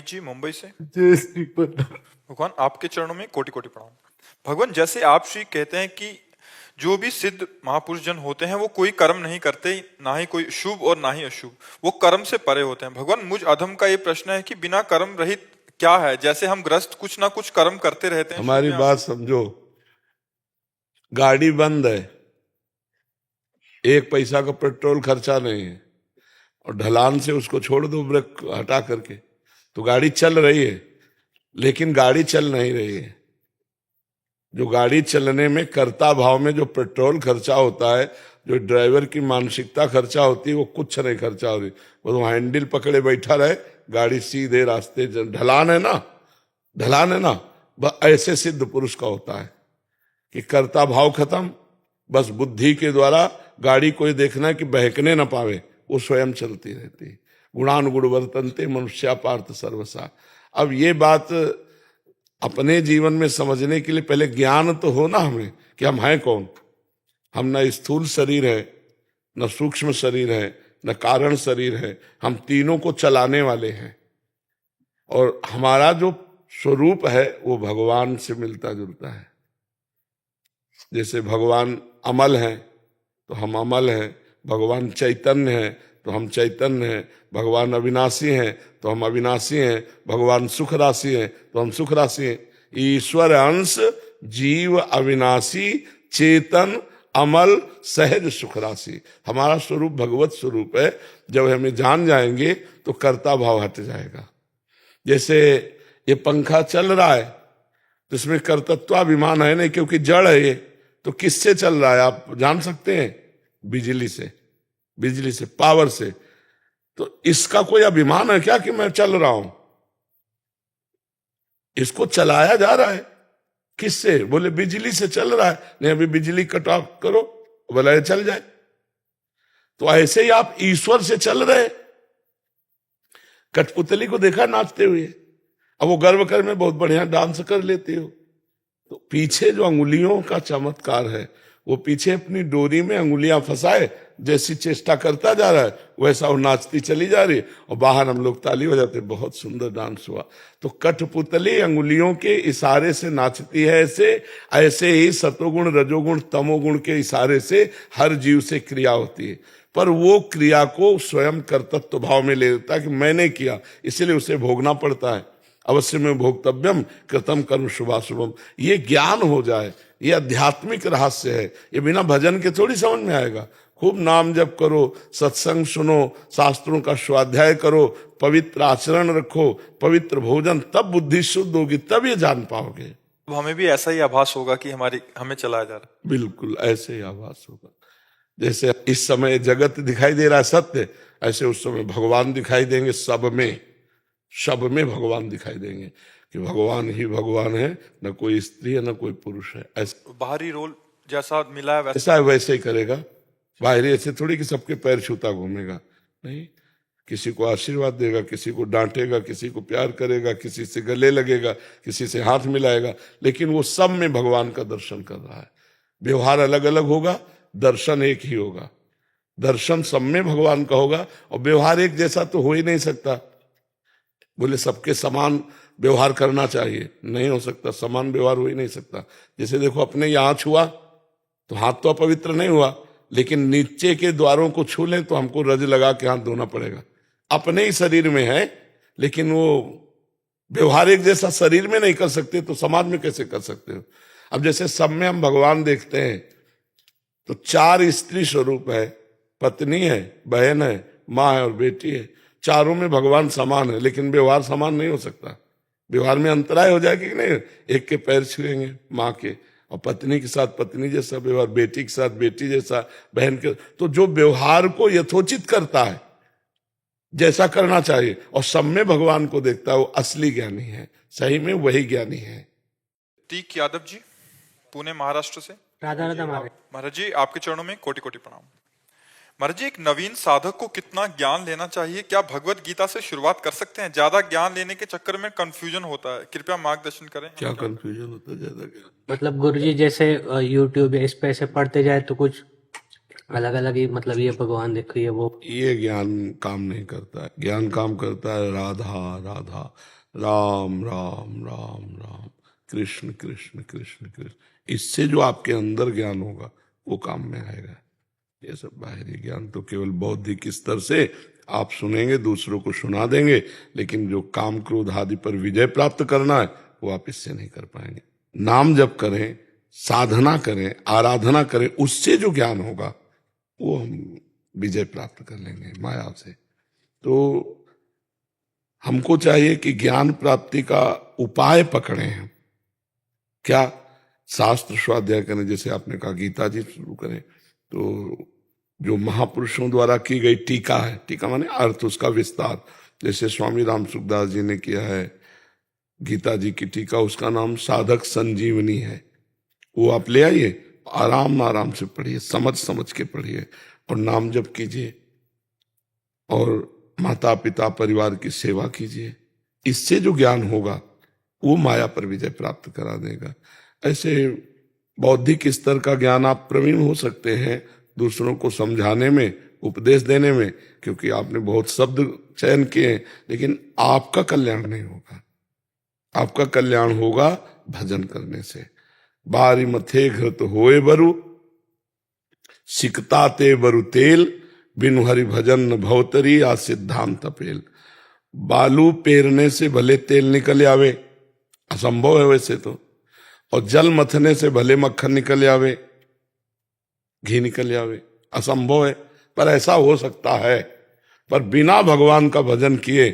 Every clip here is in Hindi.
अमित जी मुंबई से। जय श्री पन्ना। भगवान आपके चरणों में कोटि कोटि प्रणाम। भगवान जैसे आप श्री कहते हैं कि जो भी सिद्ध महापुरुष जन होते हैं वो कोई कर्म नहीं करते, ना ही कोई शुभ और ना ही अशुभ, वो कर्म से परे होते हैं। भगवान मुझ अधम का ये प्रश्न है कि बिना कर्म रहित क्या है? जैसे हम ग्रस्त कुछ ना कुछ कर्म करते रहते हैं। हमारी बात समझो, गाड़ी बंद है, 1 पैसा का पेट्रोल खर्चा नहीं है, और ढलान से उसको छोड़ दो ब्रेक हटा करके, तो गाड़ी चल रही है। लेकिन गाड़ी चल नहीं रही है। जो गाड़ी चलने में कर्ता भाव में जो पेट्रोल खर्चा होता है, जो ड्राइवर की मानसिकता खर्चा होती है, वो कुछ नहीं खर्चा हो रही। वो हैंडल पकड़े बैठा रहे, गाड़ी सीधे रास्ते, ढलान है ना, ढलान है ना, ऐसे सिद्ध पुरुष का होता है कि कर्ता भाव खत्म, बस बुद्धि के द्वारा गाड़ी कोई देखना है कि बहकने ना पावे, वो स्वयं चलती रहती है। गुणानुगुण वर्तन्ते मनुष्या पार्थ सर्वसा। अब ये बात अपने जीवन में समझने के लिए पहले ज्ञान तो हो ना हमें कि हम हैं कौन। हम न स्थूल शरीर है, न सूक्ष्म शरीर है, न कारण शरीर है, हम तीनों को चलाने वाले हैं। और हमारा जो स्वरूप है वो भगवान से मिलता जुलता है। जैसे भगवान अमल हैं तो हम अमल हैं, भगवान चैतन्य हैं तो हम चैतन्य हैं, भगवान अविनाशी हैं तो हम अविनाशी हैं, भगवान सुख राशि हैं तो हम सुख राशि हैं। ईश्वर अंश जीव अविनाशी चेतन अमल सहज सुख राशि, हमारा स्वरूप भगवत स्वरूप है। जब हमें जान जाएंगे तो कर्ता भाव हट जाएगा। जैसे ये पंखा चल रहा है तो इसमें कर्तृत्वाभिमान है नहीं, क्योंकि जड़ है ये, तो किससे चल रहा है आप जान सकते हैं? बिजली से, बिजली से, पावर से। तो इसका कोई अभिमान है क्या कि मैं चल रहा हूं? इसको चलाया जा रहा है किससे? बोले बिजली से चल रहा है। नहीं, अभी बिजली कट ऑफ करो, बोला चल जाए। तो ऐसे ही आप ईश्वर से चल रहे। कठपुतली को देखा नाचते हुए, अब वो गर्व कर में बहुत बढ़िया डांस कर लेती हो, तो पीछे जो अंगुलियों का चमत्कार है, वो पीछे अपनी डोरी में अंगुलियां फंसाए, जैसी चेष्टा करता जा रहा है वैसा वो नाचती चली जा रही है, और बाहर हम लोग ताली बजाते, बहुत सुंदर डांस हुआ। तो कठपुतली अंगुलियों के इशारे से नाचती है। ऐसे ऐसे ही सतोगुण रजोगुण तमोगुण के इशारे से हर जीव से क्रिया होती है, पर वो क्रिया को स्वयं कर्तृत्व भाव में ले लेता है कि मैंने किया, इसलिए उसे भोगना पड़ता है। अवश्य में भोक्तव्यम कृतम कर्म शुभाशुभम। ये ज्ञान हो जाए, ये आध्यात्मिक रहस्य है, ये बिना भजन के थोड़ी समझ में आएगा। खूब नाम जप करो, सत्संग सुनो, शास्त्रों का स्वाध्याय करो, पवित्र आचरण रखो, पवित्र भोजन, तब बुद्धि शुद्ध होगी, तब ये जान पाओगे। तो हमें भी ऐसा ही आभास होगा कि हमें चलाया जा रहा है। बिल्कुल ऐसे ही आभास होगा। जैसे इस समय जगत दिखाई दे रहा है सत्य, ऐसे उस समय भगवान दिखाई देंगे। सब में भगवान दिखाई देंगे कि भगवान ही भगवान है, न कोई स्त्री है न कोई पुरुष है। ऐसा बाहरी रोल जैसा मिला है ऐसा है वैसे ही करेगा। बाहरी ऐसे थोड़ी कि सबके पैर छूता घूमेगा, नहीं। किसी को आशीर्वाद देगा, किसी को डांटेगा, किसी को प्यार करेगा, किसी से गले लगेगा, किसी से हाथ मिलाएगा, लेकिन वो सब में भगवान का दर्शन कर रहा है। व्यवहार अलग अलग होगा, दर्शन एक ही होगा। दर्शन सब में भगवान का होगा, और व्यवहार एक जैसा तो हो ही नहीं सकता। बोले सबके समान व्यवहार करना चाहिए, नहीं हो सकता, समान व्यवहार हो ही नहीं सकता। जैसे देखो अपने यहाँ छुआ तो हाथ तो अपवित्र नहीं हुआ, लेकिन नीचे के द्वारों को छू लें तो हमको रज लगा के हाथ धोना पड़ेगा। अपने ही शरीर में है, लेकिन वो व्यवहार एक जैसा शरीर में नहीं कर सकते तो समाज में कैसे कर सकते हो? अब जैसे सब में हम भगवान देखते हैं तो 4 स्त्री स्वरूप है, पत्नी है, बहन है, माँ है और बेटी है। चारों में भगवान समान है, लेकिन व्यवहार समान नहीं हो सकता। व्यवहार में अंतराय हो जाएगा कि नहीं। एक के पैर छुएंगे माँ के, और पत्नी के साथ पत्नी जैसा व्यवहार, बेटी के साथ बेटी जैसा, बहन के। तो जो व्यवहार को यथोचित करता है, जैसा करना चाहिए, और सब में भगवान को देखता है, वो असली ज्ञानी है, सही में वही ज्ञानी है। टीक यादव जी पुणे महाराष्ट्र से। राधा राधा महाराज जी आपके चरणों में कोटि कोटि प्रणाम। महाराज जी, एक नवीन साधक को कितना ज्ञान लेना चाहिए? क्या भगवत गीता से शुरुआत कर सकते हैं? ज्यादा ज्ञान लेने के चक्कर में कंफ्यूजन होता है, कृपया मार्गदर्शन करें। क्या कंफ्यूजन होता है ज्यादा ज्ञान? मतलब गुरुजी जैसे यूट्यूब इस पे ऐसे पढ़ते जाए तो कुछ अलग अलग ही मतलब ये भगवान दिख रही है वो। ये ज्ञान काम नहीं करता है। ज्ञान काम करता है राधा राधा, राम राम राम राम, कृष्ण कृष्ण कृष्ण कृष्ण। इससे जो आपके अंदर ज्ञान होगा वो काम में आएगा। ये सब बाहरी ज्ञान तो केवल बौद्धिक स्तर से आप सुनेंगे, दूसरों को सुना देंगे, लेकिन जो काम क्रोध आदि पर विजय प्राप्त करना है वो आप इससे नहीं कर पाएंगे। नाम जप करें, साधना करें, आराधना करें, उससे जो ज्ञान होगा वो हम विजय प्राप्त कर लेंगे माया से। तो हमको चाहिए कि ज्ञान प्राप्ति का उपाय पकड़े हम। क्या? शास्त्र स्वाध्याय करें, जैसे आपने कहा गीता जी शुरू करें, तो जो महापुरुषों द्वारा की गई टीका है, टीका माने अर्थ, उसका विस्तार, जैसे स्वामी राम सुखदास जी ने किया है गीता जी की टीका, उसका नाम साधक संजीवनी है। वो आप ले आइए, आराम आराम से पढ़िए, समझ समझ के पढ़िए और नाम जप कीजिए और माता पिता परिवार की सेवा कीजिए। इससे जो ज्ञान होगा वो माया पर विजय प्राप्त करा देगा। ऐसे बौद्धिक स्तर का ज्ञान आप प्रवीण हो सकते हैं दूसरों को समझाने में, उपदेश देने में, क्योंकि आपने बहुत शब्द चयन किए हैं, लेकिन आपका कल्याण नहीं होगा। आपका कल्याण होगा भजन करने से। बारी मथे घृत होए बरु, सिकता ते बरु तेल, बिनु हरि भजन न भवतरी, आ सिद्धांत पेल। बालू पेरने से भले तेल निकल आवे, असंभव है वैसे तो, और जल मथने से भले मक्खन निकल आवे, घी निकल आवे, असंभव है। पर ऐसा हो सकता है। पर बिना भगवान का भजन किए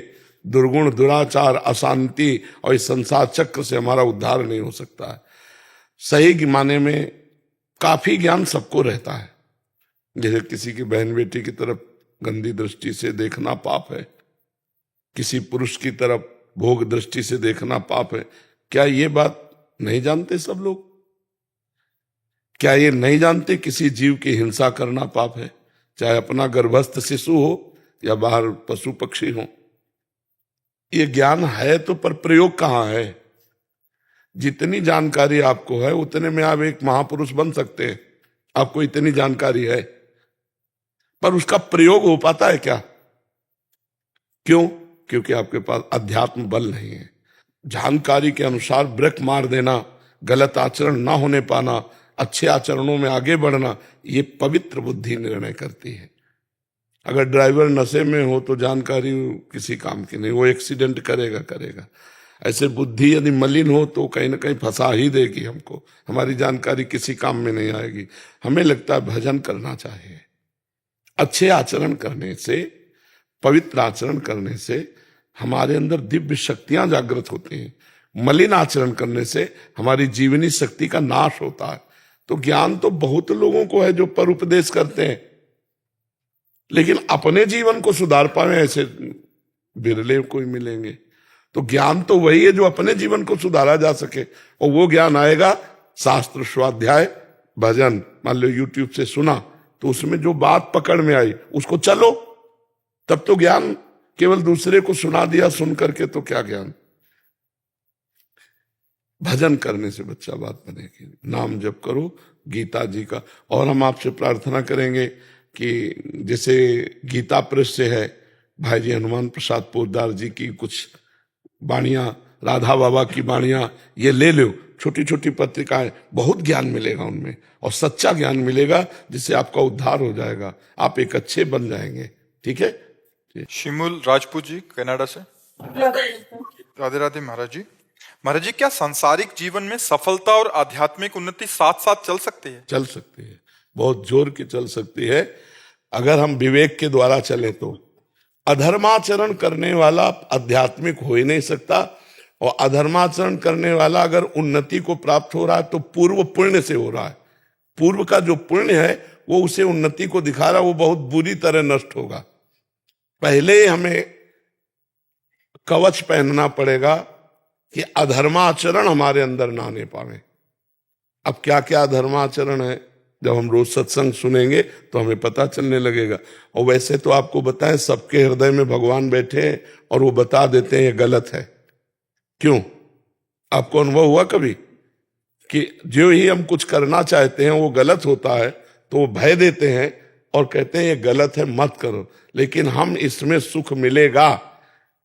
दुर्गुण, दुराचार, अशांति और इस संसार चक्र से हमारा उद्धार नहीं हो सकता है। सही माने में काफी ज्ञान सबको रहता है। जैसे किसी की बहन बेटी की तरफ गंदी दृष्टि से देखना पाप है, किसी पुरुष की तरफ भोग दृष्टि से देखना पाप है। क्या ये बात नहीं जानते सब लोग? क्या ये नहीं जानते किसी जीव की हिंसा करना पाप है, चाहे अपना गर्भस्थ शिशु हो या बाहर पशु पक्षी हो? ये ज्ञान है तो, पर प्रयोग कहाँ है? जितनी जानकारी आपको है उतने में आप एक महापुरुष बन सकते हैं। आपको इतनी जानकारी है, पर उसका प्रयोग हो पाता है क्या? क्यों? क्योंकि आपके पास अध्यात्म बल नहीं है। जानकारी के अनुसार ब्रेक मार देना, गलत आचरण ना होने पाना, अच्छे आचरणों में आगे बढ़ना, ये पवित्र बुद्धि निर्णय करती है। अगर ड्राइवर नशे में हो तो जानकारी किसी काम की नहीं, वो एक्सीडेंट करेगा। ऐसे बुद्धि यदि मलिन हो तो कहीं ना कहीं फंसा ही देगी हमको, हमारी जानकारी किसी काम में नहीं आएगी। हमें लगता है भजन करना चाहिए। अच्छे आचरण करने से, पवित्र आचरण करने से हमारे अंदर दिव्य शक्तियां जागृत होती हैं। मलिन आचरण करने से हमारी जीवनी शक्ति का नाश होता है। तो ज्ञान तो बहुत लोगों को है जो पर उपदेश करते हैं, लेकिन अपने जीवन को सुधार पाए ऐसे बिरले कोई मिलेंगे। तो ज्ञान तो वही है जो अपने जीवन को सुधारा जा सके, और वो ज्ञान आएगा शास्त्र स्वाध्याय भजन। मान लो यूट्यूब से सुना तो उसमें जो बात पकड़ में आई उसको चलो, तब तो ज्ञान। केवल दूसरे को सुना दिया सुन करके तो क्या ज्ञान? भजन करने से बच्चा बात बनेगी। नाम जप करो गीता जी का। और हम आपसे प्रार्थना करेंगे कि जैसे गीता प्रेस से है, भाई जी हनुमान प्रसाद पोद्दार जी की कुछ वाणियां, राधा बाबा की वाणियां, ये ले लो। छोटी छोटी पत्रिकाएं, बहुत ज्ञान मिलेगा उनमें, और सच्चा ज्ञान मिलेगा जिससे आपका उद्धार हो जाएगा, आप एक अच्छे बन जाएंगे। ठीक है? शिमुल राजपूत जी कनाडा से। राधे राधे महाराज जी। महाराज जी, क्या सांसारिक जीवन में सफलता और आध्यात्मिक उन्नति साथ साथ चल सकती है? चल सकती है, बहुत जोर की चल सकती है, अगर हम विवेक के द्वारा चले तो। अधर्माचरण करने वाला आध्यात्मिक हो ही नहीं सकता, और अधर्माचरण करने वाला अगर उन्नति को प्राप्त हो रहा है तो पूर्व पुण्य से हो रहा है। पूर्व का जो पुण्य है वो उसे उन्नति को दिखा रहा है, वो बहुत बुरी तरह नष्ट होगा। पहले हमें कवच पहनना पड़ेगा कि अधर्माचरण हमारे अंदर ना आने पावे। अब क्या क्या अधर्माचरण है, जब हम रोज सत्संग सुनेंगे तो हमें पता चलने लगेगा। और वैसे तो आपको बताएं, सबके हृदय में भगवान बैठे हैं और वो बता देते हैं ये गलत है। क्यों? आपको अनुभव हुआ कभी कि जो ही हम कुछ करना चाहते हैं वो गलत होता है तो वो भय देते हैं और कहते हैं ये गलत है मत करो, लेकिन हम इसमें सुख मिलेगा,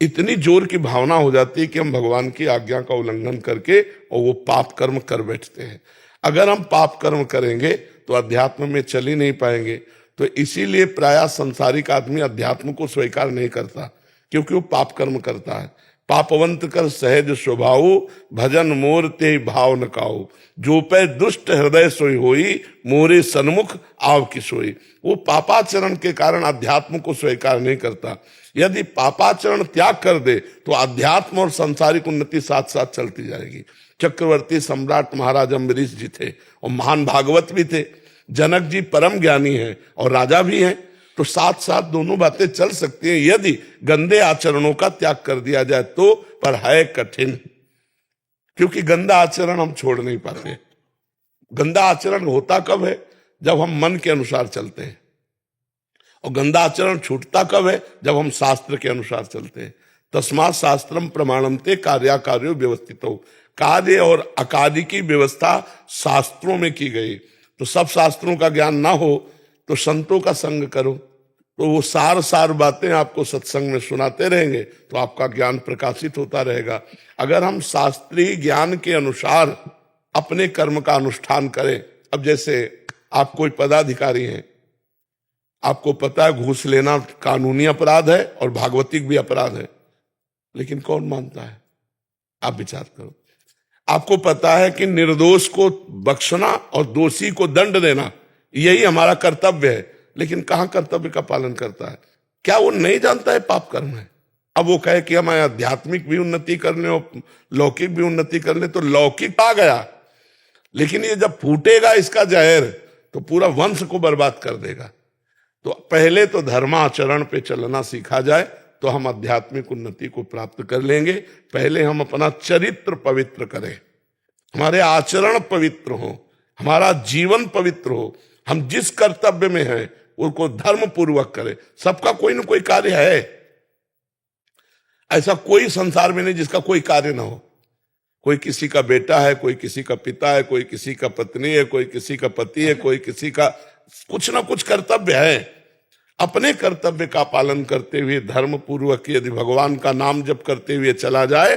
इतनी जोर की भावना हो जाती है कि हम भगवान की आज्ञा का उल्लंघन करके और वो पाप कर्म कर बैठते हैं। अगर हम पाप कर्म करेंगे तो अध्यात्म में चल ही नहीं पाएंगे। तो इसीलिए प्रायः सांसारिक आदमी अध्यात्म को स्वीकार नहीं करता, क्योंकि वो पाप कर्म करता है। पापवंत कर सहज स्वभाव, भजन मोर ते भाव न काऊ, जो पे दुष्ट हृदय सोई होई, मोरे सन्मुख आव की सोई। वो पापाचरण के कारण अध्यात्म को स्वीकार नहीं करता। यदि पापाचरण त्याग कर दे तो अध्यात्म और सांसारिक उन्नति साथ साथ चलती जाएगी। चक्रवर्ती सम्राट महाराज अम्बरीश जी थे और महान भागवत भी थे, जनक जी परम ज्ञानी हैं और राजा भी हैं, तो साथ साथ दोनों बातें चल सकती हैं यदि गंदे आचरणों का त्याग कर दिया जाए तो, पर है कठिन, क्योंकि गंदा आचरण हम छोड़ नहीं पाते। गंदा आचरण होता कब है? जब हम मन के अनुसार चलते हैं। और गंदा आचरण छूटता कब है? जब हम शास्त्र के अनुसार चलते हैं। तस्मात् शास्त्रम प्रमाणमते कार्याकार्यो व्यवस्थितो। कार्य और अकार्य की व्यवस्था शास्त्रों में की गई। तो सब शास्त्रों का ज्ञान ना हो तो संतों का संग करो, तो वो सार बातें आपको सत्संग में सुनाते रहेंगे तो आपका ज्ञान प्रकाशित होता रहेगा। अगर हम शास्त्रीय ज्ञान के अनुसार अपने कर्म का अनुष्ठान करें, अब जैसे आप कोई पदाधिकारी हैं, आपको पता है घूस लेना कानूनी अपराध है और भागवतिक भी अपराध है, लेकिन कौन मानता है? आप विचार करो। आपको पता है कि निर्दोष को बख्शना और दोषी को दंड देना यही हमारा कर्तव्य है, लेकिन कहां कर्तव्य का पालन करता है? क्या वो नहीं जानता है पाप कर्म है? अब वो कहे कि हम आध्यात्मिक भी उन्नति कर लें और लौकिक भी उन्नति कर लें, तो लौकिक आ गया, लेकिन ये जब फूटेगा इसका जहर तो पूरा वंश को बर्बाद कर देगा। तो पहले तो धर्माचरण पे चलना सीखा जाए तो हम आध्यात्मिक उन्नति को प्राप्त कर लेंगे। पहले हम अपना चरित्र पवित्र करें, हमारे आचरण पवित्र हो, हमारा जीवन पवित्र हो, हम जिस कर्तव्य में हैं उनको धर्म पूर्वक करें। सबका कोई ना कोई कार्य है, ऐसा कोई संसार में नहीं जिसका कोई कार्य ना हो। कोई किसी का बेटा है, कोई किसी का पिता है, कोई किसी का पत्नी है, कोई किसी का पति है, कोई किसी का कुछ ना कुछ कर्तव्य है। अपने कर्तव्य का पालन करते हुए धर्म पूर्वक यदि भगवान का नाम जप करते हुए चला जाए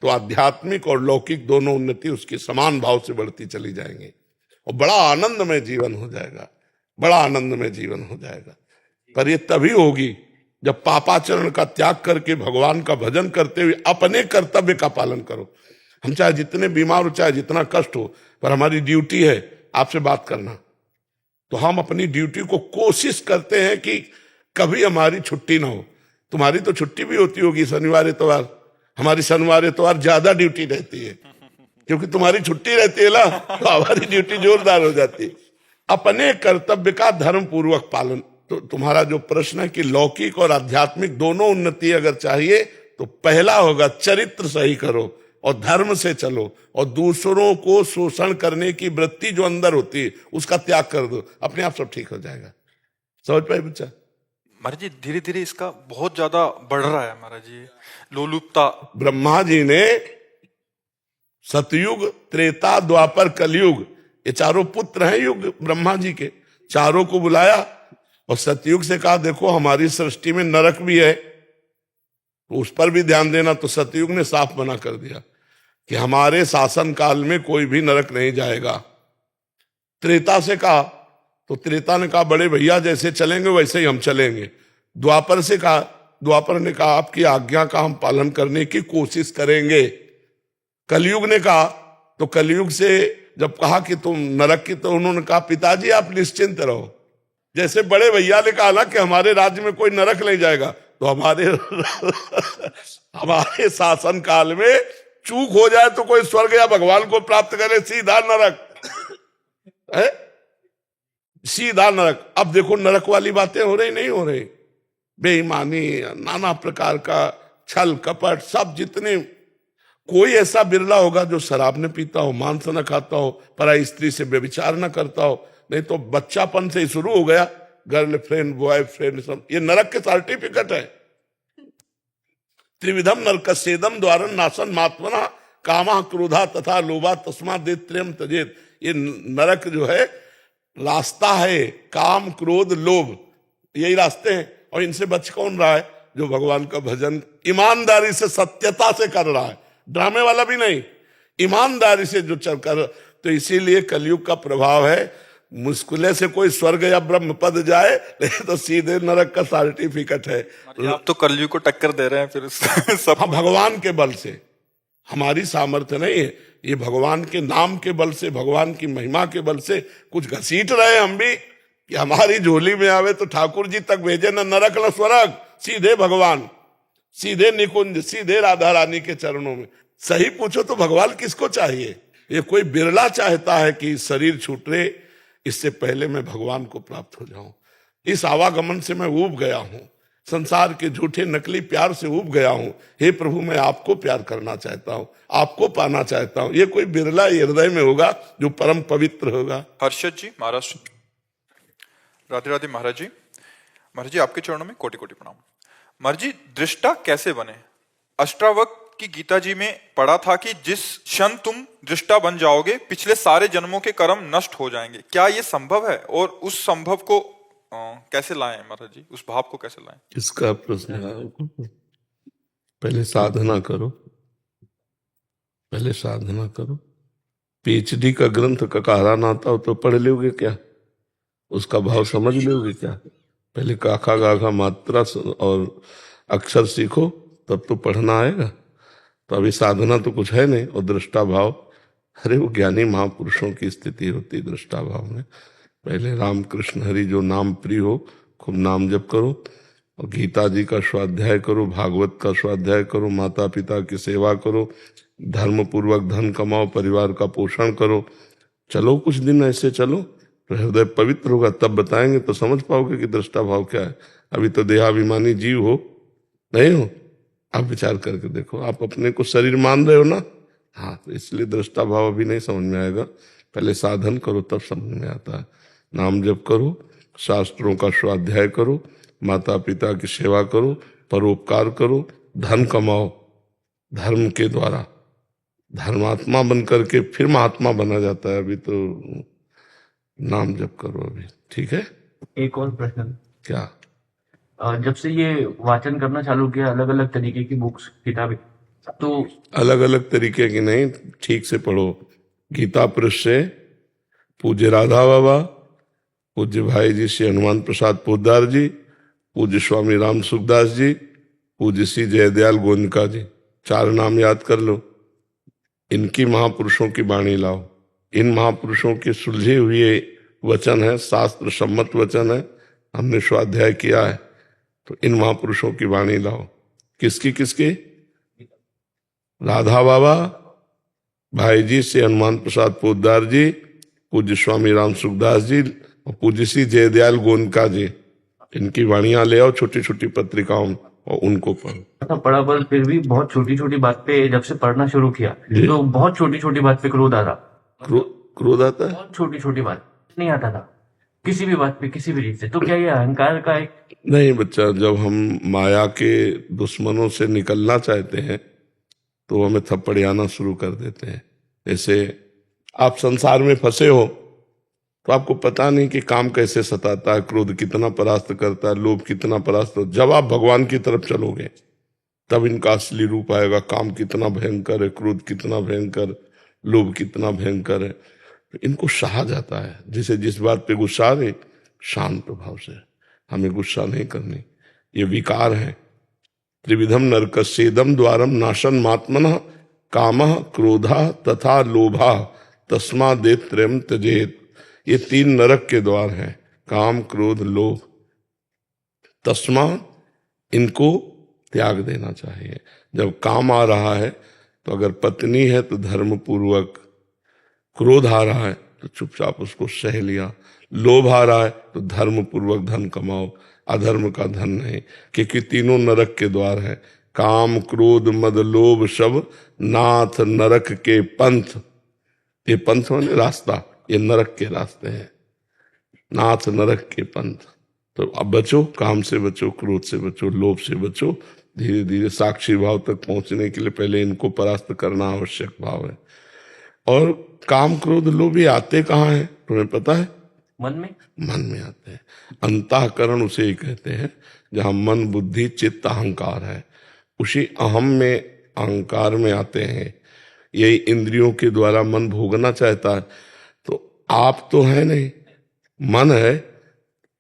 तो आध्यात्मिक और लौकिक दोनों उन्नति उसकी समान भाव से बढ़ती चली जाएंगी और बड़ा आनंदमय जीवन हो जाएगा, बड़ा आनंदमय जीवन हो जाएगा। पर ये तभी होगी जब पापाचरण का त्याग करके भगवान का भजन करते हुए अपने कर्तव्य का पालन करो। हम चाहे जितने बीमार हो, चाहे जितना कष्ट हो, पर हमारी ड्यूटी है आपसे बात करना, तो हम अपनी ड्यूटी को कोशिश करते हैं कि कभी हमारी छुट्टी ना हो। तुम्हारी तो छुट्टी भी होती होगी शनिवार इतवार, हमारी शनिवार इतवार ज्यादा ड्यूटी रहती है, क्योंकि तुम्हारी छुट्टी रहती है ना, तो हमारी ड्यूटी जोरदार हो जाती है। अपने कर्तव्य का धर्म पूर्वक पालन। तो तुम्हारा जो प्रश्न है कि लौकिक और आध्यात्मिक दोनों उन्नति अगर चाहिए तो पहला होगा चरित्र सही करो और धर्म से चलो, और दूसरों को शोषण करने की वृत्ति जो अंदर होती है उसका त्याग कर दो, अपने आप सब ठीक हो जाएगा। समझ पाए बच्चा? महाराज जी धीरे धीरे इसका बहुत ज्यादा बढ़ रहा है महाराज जी, लोलुपता। ब्रह्मा जी ने सतयुग, त्रेता, द्वापर, कलयुग, ये चारों पुत्र हैं युग ब्रह्मा जी के, चारों को बुलाया और सतयुग से कहा देखो हमारी सृष्टि में नरक भी है, तो उस पर भी ध्यान देना। तो सतयुग ने साफ मना कर दिया कि हमारे शासन काल में कोई भी नरक नहीं जाएगा। त्रेता से कहा तो त्रेता ने कहा बड़े भैया जैसे चलेंगे वैसे ही हम चलेंगे। द्वापर से कहा, द्वापर ने कहा आपकी आज्ञा का हम पालन करने की कोशिश करेंगे। कलयुग ने कहा, तो कलयुग से जब कहा कि तुम नरक की, तो उन्होंने कहा पिताजी आप निश्चिंत रहो, जैसे बड़े भैया ने कहा ना कि हमारे राज्य में कोई नरक नहीं जाएगा, तो हमारे शासन काल में चूक हो जाए तो कोई स्वर्ग या भगवान को प्राप्त करे, सीधा नरक है, सीधा नरक। अब देखो नरक वाली बातें हो रही नहीं हो रही, बेईमानी, नाना प्रकार का छल कपट, सब जितने, कोई ऐसा बिरला होगा जो शराब न पीता हो, मांस न खाता हो, पराई स्त्री से व्यभिचार न करता हो, नहीं तो बच्चापन से ही शुरू हो गया गर्लफ्रेंड बॉयफ्रेंड सब, ये नरक के सर्टिफिकेट है। त्रिविधम नरकस्येदम द्वारन नासन मात्मना कामा क्रोधा तथा लोभा तस्मात् त्रयम त्यजेत। ये नरक जो है रास्ता है काम क्रोध लोभ, यही रास्ते हैं। और इनसे बच कौन रहा है? जो भगवान का भजन ईमानदारी से सत्यता से कर रहा है, ड्रामे वाला भी नहीं, ईमानदारी से जो चल कर। तो इसीलिए कलयुग का प्रभाव है, मुश्किल से कोई स्वर्ग या ब्रह्म पद जाए, नहीं तो सीधे नरक का सर्टिफिकेट है। आप तो कलयुग को टक्कर दे रहे हैं फिर सब। हम भगवान के बल से, हमारी सामर्थ्य नहीं है, ये भगवान के नाम के बल से, भगवान की महिमा के बल से कुछ घसीट रहे हम भी, कि हमारी झोली में आवे तो ठाकुर जी तक भेजे, न नरक न स्वर्ग, सीधे भगवान, सीधे निकुंज, सीधे राधा रानी के चरणों में। सही पूछो तो भगवान किसको चाहिए? ये कोई बिरला चाहता है कि शरीर छूटे, इससे पहले मैं भगवान को प्राप्त हो जाऊं। इस आवागमन से मैं ऊब गया हूं, संसार के झूठे नकली प्यार से ऊब गया हूं। हे प्रभु, मैं आपको प्यार करना चाहता हूं, आपको पाना चाहता हूं। ये कोई बिरला हृदय में होगा जो परम पवित्र होगा। हर्षद जी महाराष्ट्र। राधे राधे महाराज जी। महाराज जी आपके चरणों में कोटि कोटि प्रणाम। महाराज जी दृष्टा कैसे बने? अष्टावक्र की गीता जी में पढ़ा था कि जिस क्षण तुम दृष्टा बन जाओगे पिछले सारे जन्मों के कर्म नष्ट हो जाएंगे। क्या ये संभव है? और उस संभव को कैसे लाएं महाराज जी, उस भाव को कैसे लाएं? इसका प्रश्न है, पहले साधना करो, पहले साधना करो। पीएचडी का ग्रंथ ककारा ना आता हो तो पढ़ लोगे क्या? उसका भाव समझ लोगे क्या? पहले काखा गाघा मात्रा और अक्षर सीखो, तब तो पढ़ना आएगा। तो अभी साधना तो कुछ है नहीं। और दृष्टा भाव, अरे वो ज्ञानी महापुरुषों की स्थिति होती दृष्टा भाव में। पहले राम कृष्ण हरि जो नाम प्रिय हो, खूब नाम जप करो, और गीता जी का स्वाध्याय करो, भागवत का स्वाध्याय करो, माता पिता की सेवा करो, धर्म पूर्वक धन कमाओ, परिवार का पोषण करो। चलो कुछ दिन ऐसे चलो, तो हृदय पवित्र होगा, तब बताएंगे तो समझ पाओगे कि दृष्टा भाव क्या है। अभी तो देहाभिमानी जीव हो, नहीं हो। आप विचार करके देखो, आप अपने को शरीर मान रहे हो ना, हाँ, तो इसलिए दृष्टा भाव अभी नहीं समझ में आएगा। पहले साधन करो तब समझ में आता है। नाम जप करो, शास्त्रों का स्वाध्याय करो, माता पिता की सेवा करो, परोपकार करो, धन कमाओ धर्म के द्वारा। धर्मात्मा बन करके फिर महात्मा बना जाता है। अभी तो नाम जप करो अभी, ठीक है? एक और प्रश्न। क्या? जब से ये वाचन करना चालू किया, अलग अलग तरीके की बुक्स, किताबें, तो अलग अलग तरीके की नहीं, ठीक से पढ़ो। गीता पृष्ठ से पूज्य राधा बाबा, पूज्य भाई जी श्री हनुमान प्रसाद पोद्दार जी, पूज्य स्वामी राम सुखदास जी, पूज्य श्री जयदयाल गोयनका जी, 4 नाम याद कर लो। इनकी महापुरुषों की वाणी लाओ। इन महापुरुषों के सुलझे हुए वचन है, शास्त्र सम्मत वचन है, हमने स्वाध्याय किया है। तो इन महापुरुषों की वाणी लाओ। किसकी किसकी? राधा बाबा, भाई जी से हनुमान प्रसाद पोद्दार जी, पूज्य स्वामी राम सुखदास जी और पूज्य श्री जयदयाल गोयनका जी। इनकी वाणियां ले आओ छोटी छोटी पत्रिकाओं में और उनको पढ़ो। पढ़ा, पर फिर भी बहुत छोटी छोटी बात पे जब से पढ़ना शुरू किया तो बहुत छोटी छोटी बात पे क्रोध आ रहा। क्रोध आता है? बहुत छोटी छोटी बात नहीं आता था किसी भी बात पे, किसी भी चीज से। तो क्या ये अहंकार का एक? नहीं बच्चा, जब हम माया के दुश्मनों से निकलना चाहते हैं तो हमें थप्पड़ियाना शुरू कर देते हैं। जैसे आप संसार में फंसे हो तो आपको पता नहीं कि काम कैसे सताता है, क्रोध कितना परास्त करता है, लोभ कितना परास्त। जब आप भगवान की तरफ चलोगे तब इनका असली रूप आएगा। काम कितना भयंकर है, क्रोध कितना भयंकर, लोभ कितना भयंकर है। इनको सहा जाता है। जैसे जिस बात पे गुस्सा आ रही, शांत भाव से, हमें गुस्सा नहीं करनी। ये विकार है। त्रिविधम नरकस्येदम द्वारम नाशन मात्मनः कामः क्रोधः तथा लोभः तस्मादेत त्रयम् त्यजेत। ये 3 नरक के द्वार हैं, काम क्रोध लोभ। तस्मा, इनको त्याग देना चाहिए। जब काम आ रहा है तो अगर पत्नी है तो धर्म पूर्वक, क्रोध आ रहा है तो चुपचाप उसको सह लिया, लोभ आ रहा है तो धर्म पूर्वक धन कमाओ, अधर्म का धन नहीं। क्योंकि 3 नरक के द्वार हैं, काम क्रोध मद लोभ सब नाथ नरक के पंथ। ये पंथ माने रास्ता, ये नरक के रास्ते हैं, नाथ नरक के पंथ। तो अब बचो, काम से बचो, क्रोध से बचो, लोभ से बचो। धीरे धीरे साक्षी भाव तक पहुंचने के लिए पहले इनको परास्त करना आवश्यक भाव है। और काम क्रोध लोभ ये आते कहाँ हैं तुम्हें पता है? मन में? मन में आते हैं। अंतःकरण उसे ही कहते हैं जहां मन बुद्धि चित्त अहंकार है, उसी अहम में अहंकार में आते हैं। यही इंद्रियों के द्वारा मन भोगना चाहता है। तो आप तो है नहीं, मन है।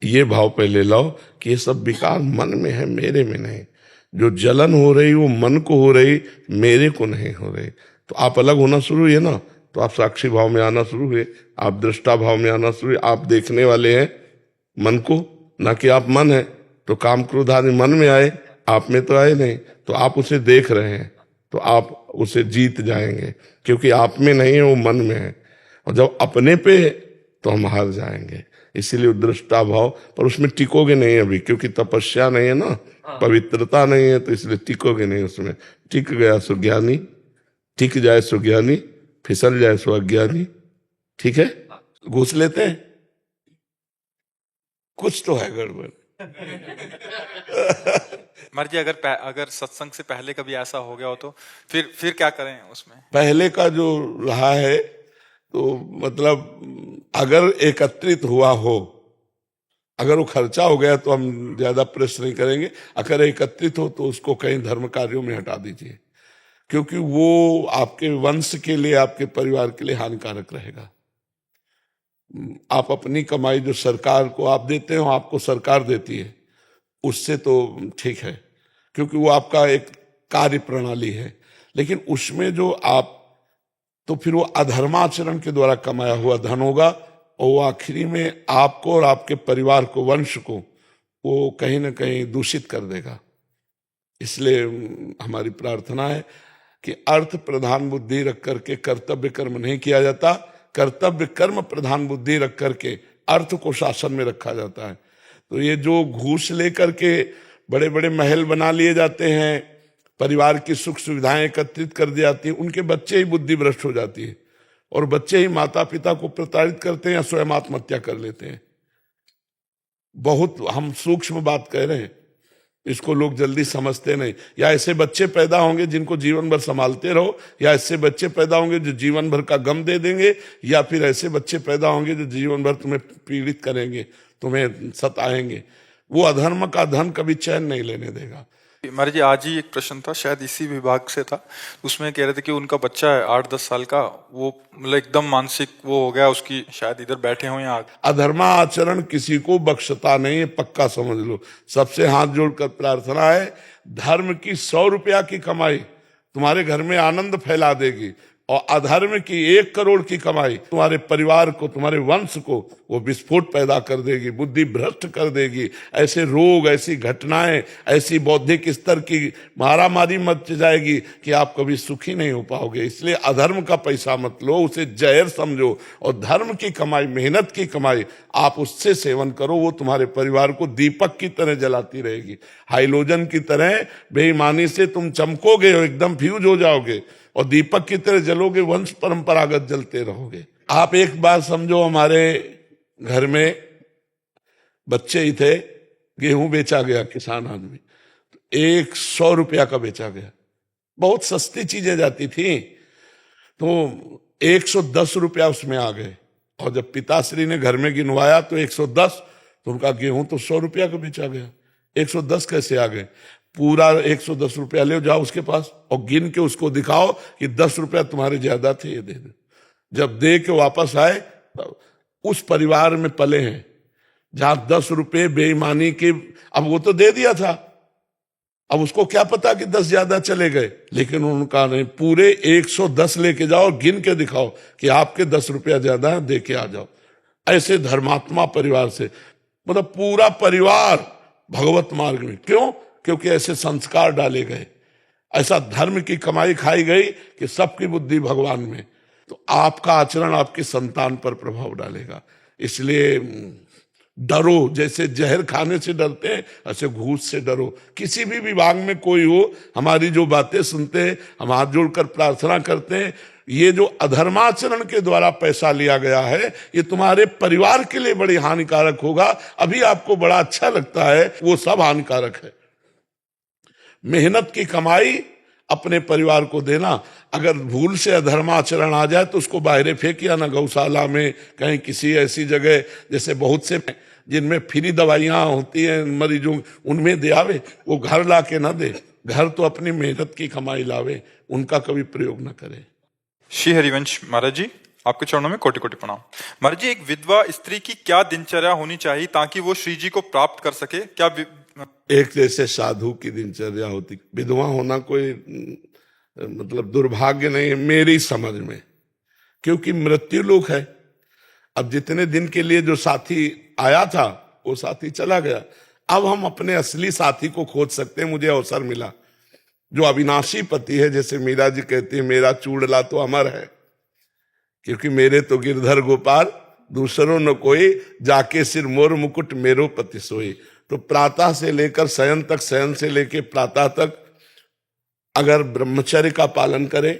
ये भाव पहले लाओ कि ये सब विकार मन में है, मेरे में नहीं। जो जलन हो रही वो मन को हो रही, मेरे को नहीं हो रही। तो आप अलग होना शुरू हुए ना, तो आप साक्षी भाव में आना शुरू हुए, आप दृष्टा भाव में आना शुरू हुए। आप देखने वाले हैं मन को, ना कि आप मन है। तो काम क्रोध आदि मन में आए, आप में तो आए नहीं। तो आप उसे देख रहे हैं, तो आप उसे जीत जाएंगे, क्योंकि आप में नहीं है, वो मन में है। और जब अपने पे है, तो हम हार जाएंगे। इसीलिए दृष्टा भाव, पर उसमें टिकोगे नहीं अभी, क्योंकि तपस्या नहीं है ना, पवित्रता नहीं है, तो इसलिए टिकोगे नहीं उसमें। टिक गया सो ज्ञानी, टिक जाए सो ज्ञानी, फिसल जाए सो अज्ञानी। ठीक है, घुस लेते हैं, कुछ तो है गड़बड़। मर जी, अगर सत्संग से पहले कभी ऐसा हो गया हो तो फिर क्या करें उसमें? पहले का जो रहा है, तो मतलब अगर एकत्रित हुआ हो, अगर वो खर्चा हो गया तो हम ज्यादा प्रेस नहीं करेंगे। अगर एकत्रित हो तो उसको कहीं धर्म कार्यों में हटा दीजिए, क्योंकि वो आपके वंश के लिए, आपके परिवार के लिए हानिकारक रहेगा। आप अपनी कमाई जो सरकार को आप देते हो, आपको सरकार देती है, उससे तो ठीक है, क्योंकि वो आपका एक कार्य प्रणाली है। लेकिन उसमें जो आप, तो फिर वो अधर्माचरण के द्वारा कमाया हुआ धन होगा, और वो आखिरी में आपको और आपके परिवार को, वंश को, वो कहीं ना कहीं दूषित कर देगा। इसलिए हमारी प्रार्थना है कि अर्थ प्रधान बुद्धि रख करके कर्तव्य कर्म नहीं किया जाता, कर्तव्य कर्म प्रधान बुद्धि रख करके अर्थ को शासन में रखा जाता है। तो ये जो घूस लेकर के बड़े बड़े महल बना लिए जाते हैं, परिवार की सुख सुविधाएं एकत्रित कर दी जाती है, उनके बच्चे ही बुद्धि भ्रष्ट हो जाती है, और बच्चे ही माता पिता को प्रताड़ित करते हैं या स्वयं आत्महत्या कर लेते हैं। बहुत हम सूक्ष्म बात कह रहे हैं, इसको लोग जल्दी समझते नहीं। या ऐसे बच्चे पैदा होंगे जिनको जीवन भर संभालते रहो, या ऐसे बच्चे पैदा होंगे जो जीवन भर का गम दे देंगे, या फिर ऐसे बच्चे पैदा होंगे जो जीवन भर तुम्हें पीड़ित करेंगे, तुम्हें सताएंगे। वो अधर्म का धन कभी चैन नहीं लेने देगा। महाराज जी, आज ही एक प्रश्न था, शायद इसी विभाग से था, उसमें कह रहे थे कि उनका बच्चा है 8-10 साल का, वो मतलब एकदम मानसिक वो हो गया उसकी, शायद इधर बैठे हुए हैं। अधर्मा आचरण किसी को बख्शता नहीं है, पक्का समझ लो। सबसे हाथ जोड़कर प्रार्थना है, धर्म की 100 रुपया की कमाई तुम्हारे घर में आनंद फैला देगी, और अधर्म की 1 करोड़ की कमाई तुम्हारे परिवार को, तुम्हारे वंश को वो विस्फोट पैदा कर देगी, बुद्धि भ्रष्ट कर देगी। ऐसे रोग, ऐसी घटनाएं, ऐसी बौद्धिक स्तर की मारामारी मच जाएगी कि आप कभी सुखी नहीं हो पाओगे। इसलिए अधर्म का पैसा मत लो, उसे जहर समझो, और धर्म की कमाई, मेहनत की कमाई आप उससे सेवन करो। वो तुम्हारे परिवार को दीपक की तरह जलाती रहेगी, हाइलोजन की तरह। बेईमानी से तुम चमकोगे, एकदम फ्यूज हो जाओगे, और दीपक की तरह जलोगे, वंश परंपरागत जलते रहोगे। आप एक बात समझो, हमारे घर में बच्चे ही थे, गेहूं बेचा गया, किसान आदमी, तो 100 रुपया का बेचा गया। बहुत सस्ती चीजें जाती थी, तो 110 रुपया उसमें आ गए। और जब पिताश्री ने घर में गिनवाया तो 110, तो उनका गेहूं तो 100 रुपया का बेचा गया। 110 कैसे आ गए? पूरा 110 रुपया ले जाओ उसके पास और गिन के उसको दिखाओ कि 10 रुपया तुम्हारे ज्यादा थे, ये दे दो। जब दे के वापस आए, उस परिवार में पले हैं जहां 10 रुपये बेईमानी के, अब वो तो दे दिया था, अब उसको क्या पता कि 10 ज्यादा चले गए, लेकिन उनका नहीं, पूरे 110 लेके जाओ, गिन के दिखाओ कि आपके 10 रुपया ज्यादा है, दे के आ जाओ। ऐसे धर्मात्मा परिवार से, मतलब पूरा परिवार भगवत मार्ग में। क्यों? क्योंकि ऐसे संस्कार डाले गए, ऐसा धर्म की कमाई खाई गई कि सबकी बुद्धि भगवान में। तो आपका आचरण आपकी संतान पर प्रभाव डालेगा। इसलिए डरो, जैसे जहर खाने से डरते हैं, ऐसे घूस से डरो। किसी भी विभाग में कोई हो, हमारी जो बातें सुनते हैं, हम हाथ जोड़कर प्रार्थना करते हैं, ये जो अधर्माचरण के द्वारा पैसा लिया गया है, ये तुम्हारे परिवार के लिए बड़ी हानिकारक होगा। अभी आपको बड़ा अच्छा लगता है, वो सब हानिकारक है। मेहनत की कमाई अपने परिवार को देना। अगर भूल से अधर्माचरण आ जाए तो उसको बाहर फेंकिया ना, गौशाला में, कहीं किसी ऐसी जगह, जैसे बहुत से जिनमें फ्री दवाइयां होती हैं मरीजों, उनमें दे आवे, वो घर ला के ना दे। घर तो अपनी मेहनत की कमाई लावे, उनका कभी प्रयोग न करे। श्री हरिवंश महाराज जी, आपके चरणों में कोटि कोटि प्रणाम। महाराज जी, एक विधवा स्त्री की क्या दिनचर्या होनी चाहिए ताकि वो श्री जी को प्राप्त कर सके? क्या एक जैसे साधु की दिनचर्या होती, विधवा होना कोई मतलब दुर्भाग्य नहीं है मेरी समझ में, क्योंकि मृत्यु लोक है। अब जितने दिन के लिए जो साथी आया था वो साथी चला गया, अब हम अपने असली साथी को खोज सकते हैं। मुझे अवसर मिला, जो अविनाशी पति है, जैसे मीरा जी कहती है, मेरा चूड़ला तो अमर है, क्योंकि मेरे तो गिरधर गोपाल दूसरों न कोई, जाके सिर मोर मुकुट मेरो पति सोई। तो प्रातः से लेकर शयन तक, शयन से लेकर प्रातः तक अगर ब्रह्मचर्य का पालन करे,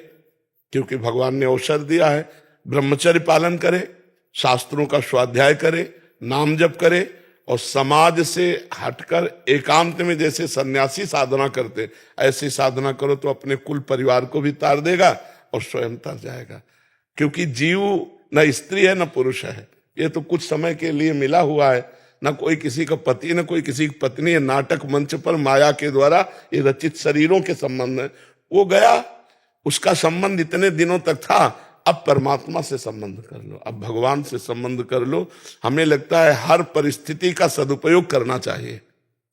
क्योंकि भगवान ने अवसर दिया है, ब्रह्मचर्य पालन करे, शास्त्रों का स्वाध्याय करे, नाम जप करे, और समाज से हटकर एकांत में जैसे सन्यासी साधना करते, ऐसी साधना करो तो अपने कुल परिवार को भी तार देगा और स्वयं तर जाएगा। क्योंकि जीव न स्त्री है न पुरुष है, ये तो कुछ समय के लिए मिला हुआ है, न कोई किसी का पति न कोई किसी की पत्नी है। नाटक मंच पर माया के द्वारा ये रचित शरीरों के संबंध है, वो गया, उसका संबंध इतने दिनों तक था, अब परमात्मा से संबंध कर लो, अब भगवान से संबंध कर लो। हमें लगता है हर परिस्थिति का सदुपयोग करना चाहिए,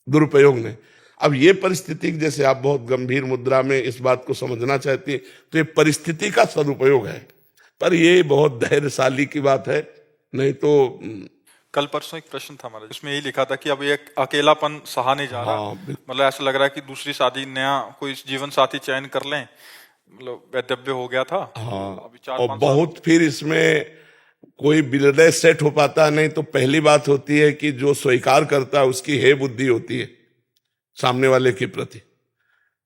दुरुपयोग नहीं। अब ये परिस्थिति, जैसे आप बहुत गंभीर मुद्रा में इस बात को समझना चाहती है, तो ये परिस्थिति का सदुपयोग है, पर ये बहुत धैर्यशाली की बात है। नहीं तो कल परसों एक प्रश्न था महाराज, उसमें यही लिखा था कि अब ये अकेलापन सहा नहीं जा रहा, मतलब ऐसा लग रहा है कि दूसरी शादी, नया कोई जीवन साथी चयन कर लें, मतलब वैधव्य हो गया था। हाँ, अभी और बहुत फिर इसमें कोई विलय सेट हो पाता नहीं। तो पहली बात होती है कि जो स्वीकार करता है उसकी हे बुद्धि होती है सामने वाले के प्रति,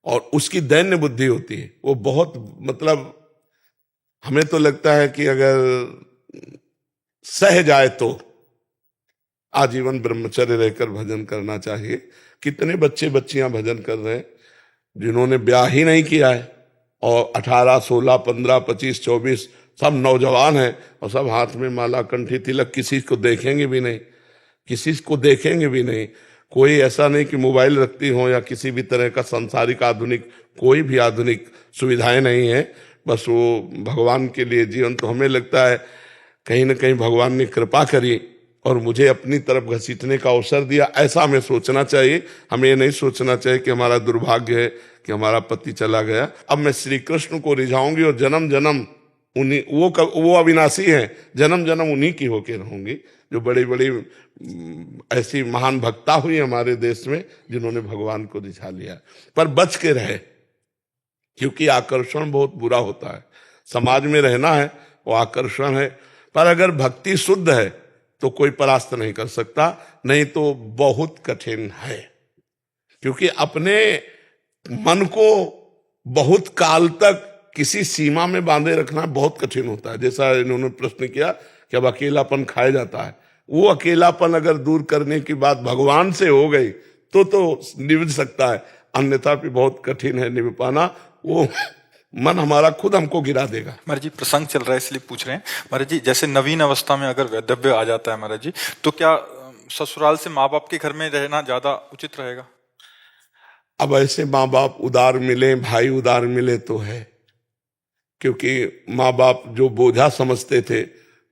और उसकी दैन्य बुद्धि होती है। वो बहुत मतलब हमें तो लगता है कि अगर सह जाए तो आजीवन ब्रह्मचर्य रहकर भजन करना चाहिए। कितने बच्चे बच्चियां भजन कर रहे हैं जिन्होंने ब्याह ही नहीं किया है, और 18, 16, 15, 25, 24 सब नौजवान हैं, और सब हाथ में माला, कंठी, तिलक, किसी को देखेंगे भी नहीं, किसी को देखेंगे भी नहीं। कोई ऐसा नहीं कि मोबाइल रखती हो या किसी भी तरह का सांसारिक आधुनिक, कोई भी आधुनिक सुविधाएं नहीं है, बस वो भगवान के लिए जीवन। तो हमें लगता है कहीं ना कहीं भगवान ने कृपा करी और मुझे अपनी तरफ घसीटने का अवसर दिया, ऐसा हमें सोचना चाहिए। हमें ये नहीं सोचना चाहिए कि हमारा दुर्भाग्य है कि हमारा पति चला गया, अब मैं श्री कृष्ण को रिझाऊंगी और जन्म जन्म उन्हीं, वो अविनाशी हैं, जन्म जन्म उन्हीं की होके रहूंगी। जो बड़ी बड़ी ऐसी महान भक्ता हुई हमारे देश में जिन्होंने भगवान को रिझा लिया, पर बच के रहे, क्योंकि आकर्षण बहुत बुरा होता है। समाज में रहना है, वो आकर्षण है, पर अगर भक्ति शुद्ध है तो कोई परास्त नहीं कर सकता, नहीं तो बहुत कठिन है। क्योंकि अपने मन को बहुत काल तक किसी सीमा में बांधे रखना बहुत कठिन होता है। जैसा इन्होंने प्रश्न किया कि अब अकेलापन खाया जाता है, वो अकेलापन अगर दूर करने की बात भगवान से हो गई तो निभ सकता है, अन्यथा भी बहुत कठिन है निभ पाना। वो मन हमारा खुद हमको गिरा देगा। महाराज जी, प्रसंग चल रहा है इसलिए पूछ रहे हैं। महाराज जी, जैसे नवीन अवस्था में अगर वैधव्य आ जाता है महाराज जी, तो क्या ससुराल से माँ बाप के घर में रहना ज्यादा उचित रहेगा? अब ऐसे माँ बाप उदार मिले, भाई उदार मिले तो है, क्योंकि माँ बाप जो बोझा समझते थे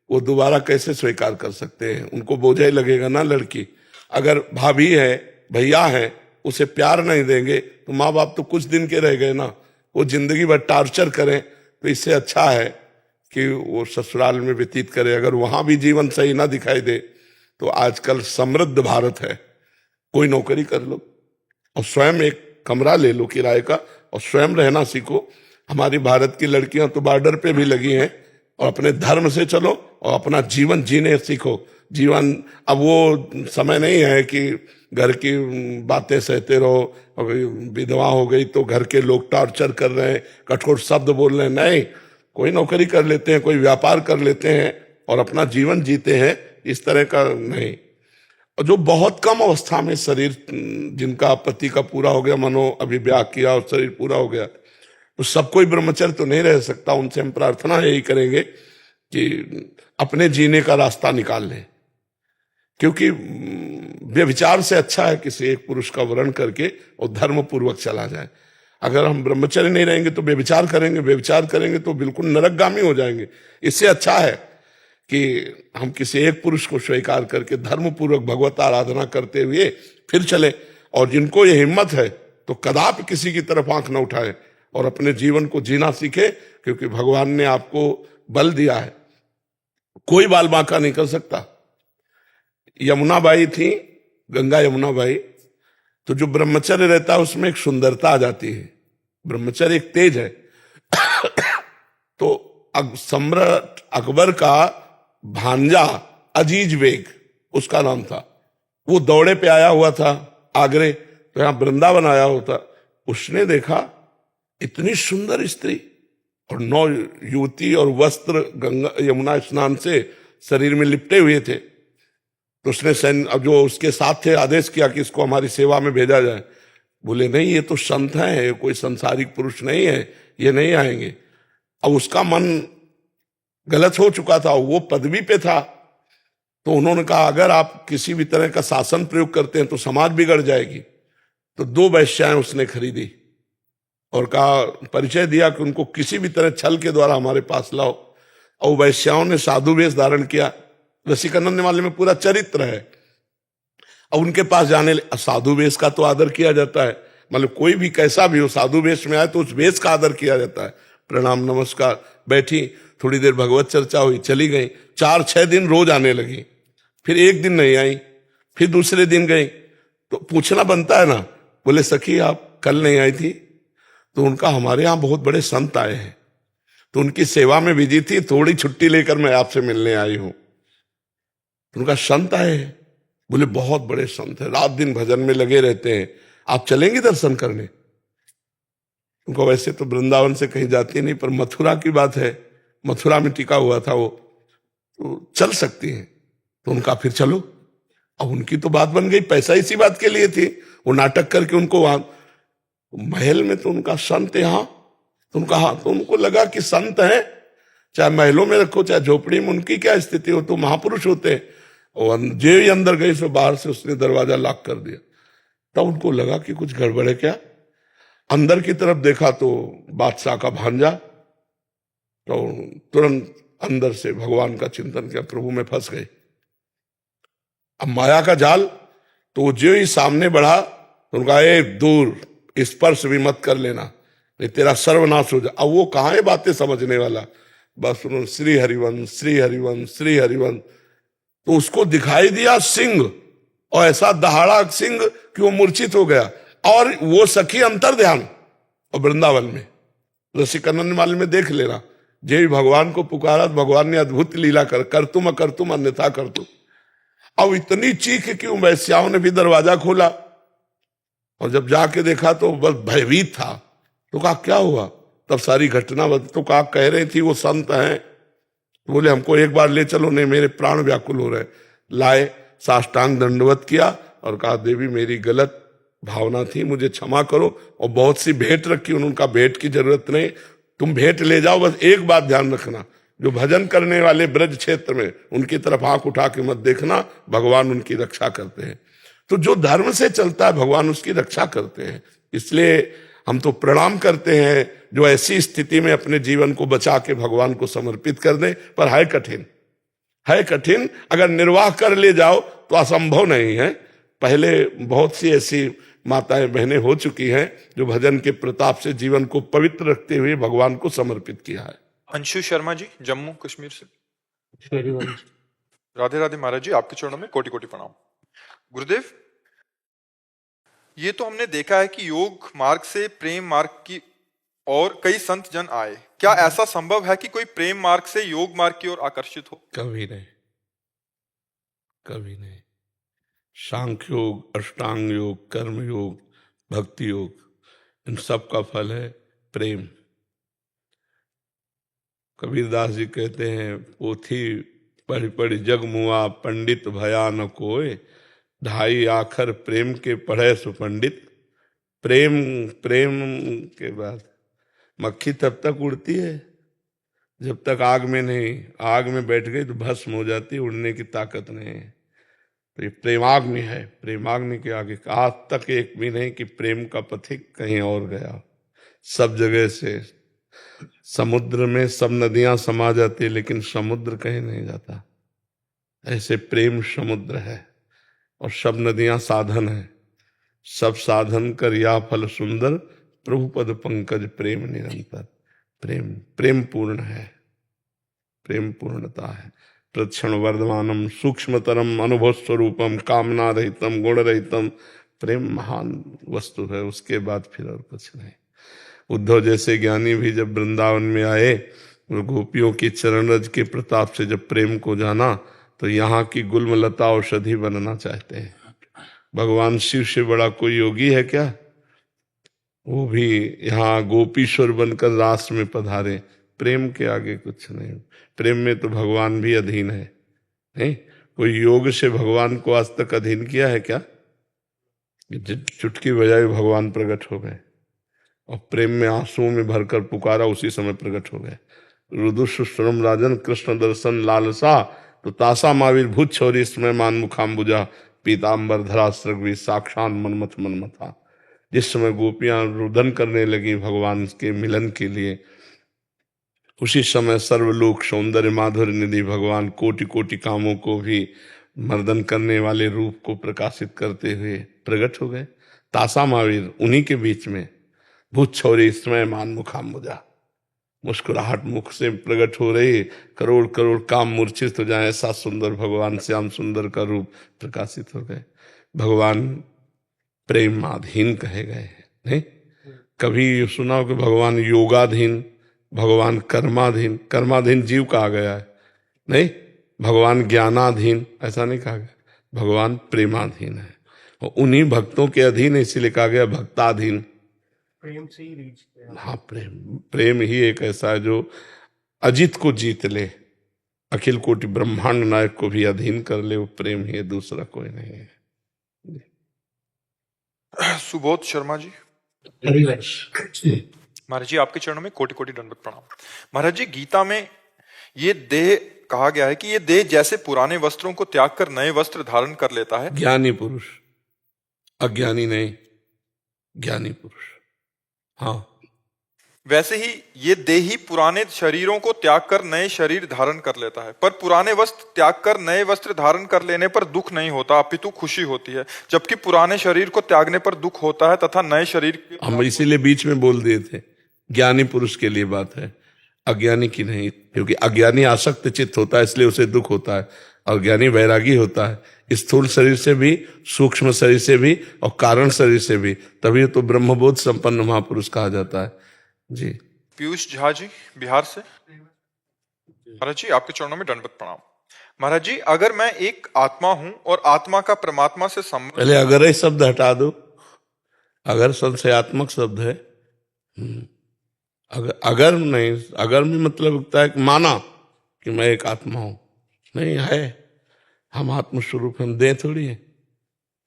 वो दोबारा कैसे स्वीकार कर सकते हैं? उनको बोझा ही लगेगा ना। लड़की अगर भाभी है, भैया है, उसे प्यार नहीं देंगे तो माँ बाप तो कुछ दिन के रह गए ना, वो जिंदगी भर टार्चर करें। तो इससे अच्छा है कि वो ससुराल में व्यतीत करे। अगर वहां भी जीवन सही ना दिखाई दे तो आजकल समृद्ध भारत है, कोई नौकरी कर लो और स्वयं एक कमरा ले लो किराए का और स्वयं रहना सीखो। हमारी भारत की लड़कियां तो बॉर्डर पे भी लगी हैं, और अपने धर्म से चलो और अपना जीवन जीने सीखो। जीवन अब वो समय नहीं है कि घर की बातें सहते रहो, और विधवा हो गई तो घर के लोग टॉर्चर कर रहे हैं, कठोर शब्द बोल रहे हैं। नहीं, कोई नौकरी कर लेते हैं, कोई व्यापार कर लेते हैं और अपना जीवन जीते हैं, इस तरह का नहीं। और जो बहुत कम अवस्था में शरीर, जिनका पति का पूरा हो गया, मनो अभी ब्याह किया और शरीर पूरा हो गया, तो सब कोई ब्रह्मचर्य तो नहीं रह सकता। उनसे हम प्रार्थना यही करेंगे कि अपने जीने का रास्ता निकाल लें, क्योंकि व्यभिचार से अच्छा है किसी एक पुरुष का वर्ण करके और धर्म पूर्वक चला जाए। अगर हम ब्रह्मचर्य नहीं रहेंगे तो व्यभिचार करेंगे, व्यभिचार करेंगे तो बिल्कुल नरकगामी हो जाएंगे। इससे अच्छा है कि हम किसी एक पुरुष को स्वीकार करके धर्म पूर्वक भगवत आराधना करते हुए फिर चले। और जिनको ये हिम्मत है तो कदापि किसी की तरफ आंख न उठाए और अपने जीवन को जीना सीखे, क्योंकि भगवान ने आपको बल दिया है, कोई बाल बांका नहीं कर सकता। यमुना बाई थी, गंगा यमुना बाई, तो जो ब्रह्मचर्य रहता है उसमें एक सुंदरता आ जाती है। ब्रह्मचर्य एक तेज है। तो सम्राट अकबर का भांजा अजीज बेग उसका नाम था, वो दौड़े पे आया हुआ था आगरे, तो यहां वृंदावन आया होता। उसने देखा इतनी सुंदर स्त्री और 9 युवती और वस्त्र गंगा यमुना स्नान से शरीर में लिपटे हुए थे। तो उसने सैन्य, अब जो उसके साथ थे, आदेश किया कि इसको हमारी सेवा में भेजा जाए। बोले नहीं, ये तो संत हैं, कोई संसारिक पुरुष नहीं है, ये नहीं आएंगे। अब उसका मन गलत हो चुका था, वो पदवी पे था, तो उन्होंने कहा अगर आप किसी भी तरह का शासन प्रयोग करते हैं तो समाज बिगड़ जाएगी। तो 2 वेश्याएं उसने खरीदी और कहा, परिचय दिया कि उनको किसी भी तरह छल के द्वारा हमारे पास लाओ। और वैश्याओं ने साधु वेश धारण किया। रसिकानंद वाले में पूरा चरित्र है। अब उनके पास जाने, साधु वेश का तो आदर किया जाता है, मतलब कोई भी कैसा भी हो साधु वेश में आए तो उस वेश का आदर किया जाता है। प्रणाम नमस्कार, बैठी, थोड़ी देर भगवत चर्चा हुई, चली गई। 4-6 दिन रोज आने लगी, फिर एक दिन नहीं आई, फिर दूसरे दिन गई। तो पूछना बनता है ना, बोले सखी आप कल नहीं आई थी? तो उनका हमारे यहाँ बहुत बड़े संत आए हैं, तो उनकी सेवा में बिजी थी, थोड़ी छुट्टी लेकर मैं आपसे मिलने आई हूं। तो उनका संत आए हैं, बोले बहुत बड़े संत है, रात दिन भजन में लगे रहते हैं, आप चलेंगे दर्शन करने? उनको वैसे तो वृंदावन से कहीं जाती नहीं, पर मथुरा की बात है, मथुरा में टिका हुआ था वो, तो चल सकती हैं। तो उनका फिर चलो। अब उनकी तो बात बन गई, पैसा इसी बात के लिए थी, वो नाटक करके उनको वहां महल में, तो उनका संत यहां, तो उनका हाँ, तो उनको लगा कि संत है, चाहे महलों में रखो चाहे झोपड़ी में, उनकी क्या स्थिति हो, तो महापुरुष होते हैं। और जो ही अंदर गई सो बाहर से उसने दरवाजा लॉक कर दिया। तब उनको लगा कि कुछ गड़बड़ है क्या। अंदर की तरफ देखा तो बादशाह का भांजा, तो तुरंत अंदर से भगवान का चिंतन किया, प्रभु में फंस गए। अब माया का जाल, तो जो ही सामने बढ़ा तो उनका एक दूर, स्पर्श भी मत कर लेना, नहीं तेरा सर्वनाश हो जाए। अब वो कहाँ है बातें समझने वाला, बस उन्होंने श्री हरिवंश श्री हरिवंश श्री हरिवंश, तो उसको दिखाई दिया सिंह, और ऐसा दहाड़ा सिंह कि वो मूर्छित हो गया। और वो सखी अंतर ध्यान, और वृंदावन में रसिकानंद माल में देख लेना, जय भगवान को पुकारा, भगवान ने अद्भुत लीला कर तुम अकर तुम अन्यथा कर तुम। अब इतनी चीख कि वैश्याओं ने भी दरवाजा खोला, और जब जाके देखा तो बस भयभीत था। तो कहा क्या हुआ, तब सारी घटना बता। तो कहा कह रही थी वो संत हैं, तो बोले हमको एक बार ले चलो, नहीं मेरे प्राण व्याकुल हो रहे। लाए, साष्टांग दंडवत किया और कहा देवी मेरी गलत भावना थी, मुझे क्षमा करो। और बहुत सी भेंट रखी, उनका भेंट की जरूरत नहीं, तुम भेंट ले जाओ, बस एक बात ध्यान रखना, जो भजन करने वाले ब्रज क्षेत्र में उनकी तरफ आंख उठा के मत देखना, भगवान उनकी रक्षा करते हैं। तो जो धर्म से चलता है भगवान उसकी रक्षा करते हैं। इसलिए हम तो प्रणाम करते हैं जो ऐसी स्थिति में अपने जीवन को बचा के भगवान को समर्पित कर दे, पर है कठिन, है कठिन। अगर निर्वाह कर ले जाओ तो असंभव नहीं है। पहले बहुत सी ऐसी माताएं बहनें हो चुकी हैं जो भजन के प्रताप से जीवन को पवित्र रखते हुए भगवान को समर्पित किया है। अंशु शर्मा जी, जम्मू कश्मीर से। Very good. राधे राधे महाराज जी, आपके चरणों में कोटि कोटि प्रणाम। गुरुदेव, ये तो हमने देखा है कि योग मार्ग से प्रेम मार्ग की और कई संत जन आए, क्या ऐसा संभव है कि कोई प्रेम मार्ग से योग मार्ग की ओर आकर्षित हो? कभी नहीं, कभी नहीं। सांख्य योग, अष्टांग योग, कर्म योग, भक्ति योग, इन सब का फल है प्रेम। कबीरदास जी कहते हैं, पोथी पढ़ी पढ़ी जग मुआ, पंडित भया न कोय, ढाई आखर प्रेम के पढ़े सो पंडित। प्रेम, प्रेम के बाद मक्खी तब तक उड़ती है जब तक आग में नहीं, आग में बैठ गई तो भस्म हो जाती है, उड़ने की ताकत नहीं है। तो ये प्रेमाग्नि है, प्रेमाग्नि के आगे आज तक एक भी नहीं कि प्रेम का पथिक कहीं और गया। सब जगह से समुद्र में सब नदियां समा जाती है लेकिन समुद्र कहीं नहीं जाता। ऐसे प्रेम समुद्र है और सब नदियां साधन है। सब साधन कर या फल सुंदर, प्रभु पद पंकज प्रेम निरंतर। प्रेम प्रेम पूर्ण है, प्रेम पूर्णता है। प्रक्षण वर्धमानम सूक्ष्मतरम अनुभव स्वरूपम कामना रहितम गुण रहितम। प्रेम महान वस्तु है, उसके बाद फिर और कुछ नहीं। उद्धव जैसे ज्ञानी भी जब वृंदावन में आए, वो गोपियों की चरण रज के प्रताप से जब प्रेम को जाना तो यहाँ की गुलमलता औषधि बनना चाहते हैं। भगवान शिव से बड़ा कोई योगी है क्या? वो भी यहाँ गोपीश्वर बनकर रास में पधारे। प्रेम के आगे कुछ नहीं। प्रेम में तो भगवान भी अधीन है। नहीं, कोई योग से भगवान को आज तक अधीन किया है क्या? चुटकी बजाई भगवान प्रकट हो गए और प्रेम में आंसुओं में भरकर पुकारा, उसी समय प्रकट हो गए। रुदुषुश्रम राजन कृष्ण दर्शन लालसा, तो तासा महावीर भूत छोरी इसमें मान मुखाम्बुजा, पीताम्बर धरा सृगवी साक्षात मनमथ मनमथा। जिस समय गोपियां रुदन करने लगी भगवान के मिलन के लिए, उसी समय सर्वलोक सौंदर्य माधुर्य निधि भगवान कोटि कोटि कामों को भी मर्दन करने वाले रूप को प्रकाशित करते हुए प्रकट हो गए। तासा महावीर उन्हीं के बीच में भूत छोरी इसमें मान मुखाम्बुजा, मुस्कुराहट मुख से प्रकट हो रही, करोड़ करोड़ काम मूर्छित हो जाए, ऐसा सुंदर भगवान श्याम सुंदर का रूप प्रकाशित हो गए। भगवान प्रेमाधीन कहे गए। नहीं, कभी सुना हो कि भगवान योगाधीन, भगवान कर्माधीन? कर्माधीन जीव कहा गया है। नहीं, भगवान ज्ञानाधीन ऐसा नहीं कहा गया। भगवान प्रेमाधीन है और उन्हीं भक्तों के अधीन, इसीलिए कहा गया भक्ताधीन। प्रेम से ही रीच किया। हाँ, प्रेम प्रेम ही एक ऐसा है जो अजित को जीत ले, अखिल कोटि ब्रह्मांड नायक को भी अधीन कर ले। वो प्रेम ही है, दूसरा कोई नहीं है। सुबोध शर्मा जी। हरिवंश। महाराज जी, आपके चरणों में कोटि कोटि दंडवत प्रणाम। महाराज जी, गीता में ये देह कहा गया है कि ये देह जैसे पुराने वस्त्रों को त्याग कर नए वस्त्र धारण कर लेता है। ज्ञानी पुरुष, अज्ञानी नहीं, ज्ञानी पुरुष। हाँ, वैसे ही ये देह ही पुराने शरीरों को त्याग कर नए शरीर धारण कर लेता है, पर पुराने वस्त्र त्याग कर नए वस्त्र धारण कर लेने पर दुख नहीं होता, अपितु खुशी होती है, जबकि पुराने शरीर को त्यागने पर दुख होता है तथा नए शरीर हम इसीलिए बीच में बोल दिए थे, ज्ञानी पुरुष के लिए बात है, अज्ञानी की नहीं। क्योंकि अज्ञानी आसक्त चित्त होता है, इसलिए उसे दुख होता है, और ज्ञानी वैरागी होता है, स्थूल शरीर से भी, सूक्ष्म शरीर से भी और कारण शरीर से भी। तभी तो ब्रह्मबोध संपन्न महापुरुष कहा जाता है। जी। पीयूष झा जी, बिहार से। महाराज जी, आपके चरणों में दंडवत प्रणाम। महाराज जी, अगर मैं एक आत्मा हूं और आत्मा का परमात्मा से संबंध, पहले अगर ही शब्द हटा दो, अगर संशयात्मक शब्द है। अगर नहीं, अगर में मतलब होता है कि माना कि मैं एक आत्मा हूं, नहीं है, हम आत्मस्वरूप, हम देह थोड़ी है।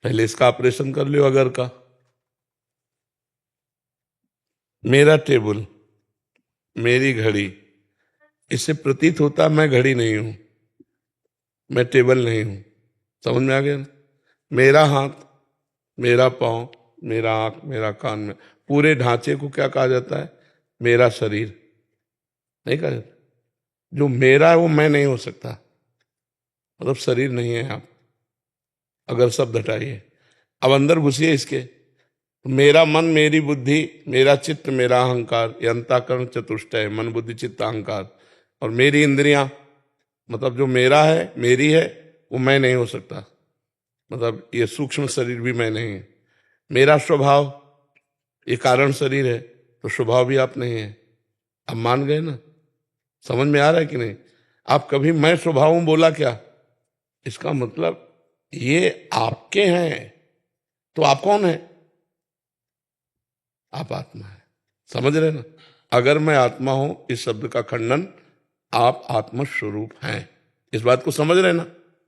पहले इसका ऑपरेशन कर लो अगर का। मेरा टेबल, मेरी घड़ी, इससे प्रतीत होता है मैं घड़ी नहीं हूं, मैं टेबल नहीं हूं। समझ में आ गया ना? मेरा हाथ, मेरा पांव, मेरा आंख, मेरा कान, में पूरे ढांचे को क्या कहा जाता है? मेरा शरीर नहीं कहा जाता। जो मेरा है वो मैं नहीं हो सकता, मतलब शरीर नहीं है आप, अगर शब्द हटाइए। अब अंदर घुसिए इसके, मेरा मन, मेरी बुद्धि, मेरा चित्त, मेरा अहंकार, ये अंतःकरण चतुष्टय, मन बुद्धि चित्त अहंकार, और मेरी इंद्रियां, मतलब जो मेरा है, मेरी है, वो मैं नहीं हो सकता, मतलब ये सूक्ष्म शरीर भी मैं नहीं है। मेरा स्वभाव, ये कारण शरीर है, तो स्वभाव भी आप नहीं है। अब मान गए ना? समझ में आ रहा है कि नहीं? आप कभी मैं स्वभाव हूं बोला क्या? इसका मतलब ये आपके हैं, तो आप कौन है? आप आत्मा है। समझ रहे ना? अगर मैं आत्मा हूं, इस शब्द का खंडन, आप आत्म स्वरूप हैं। इस बात को समझ रहे ना?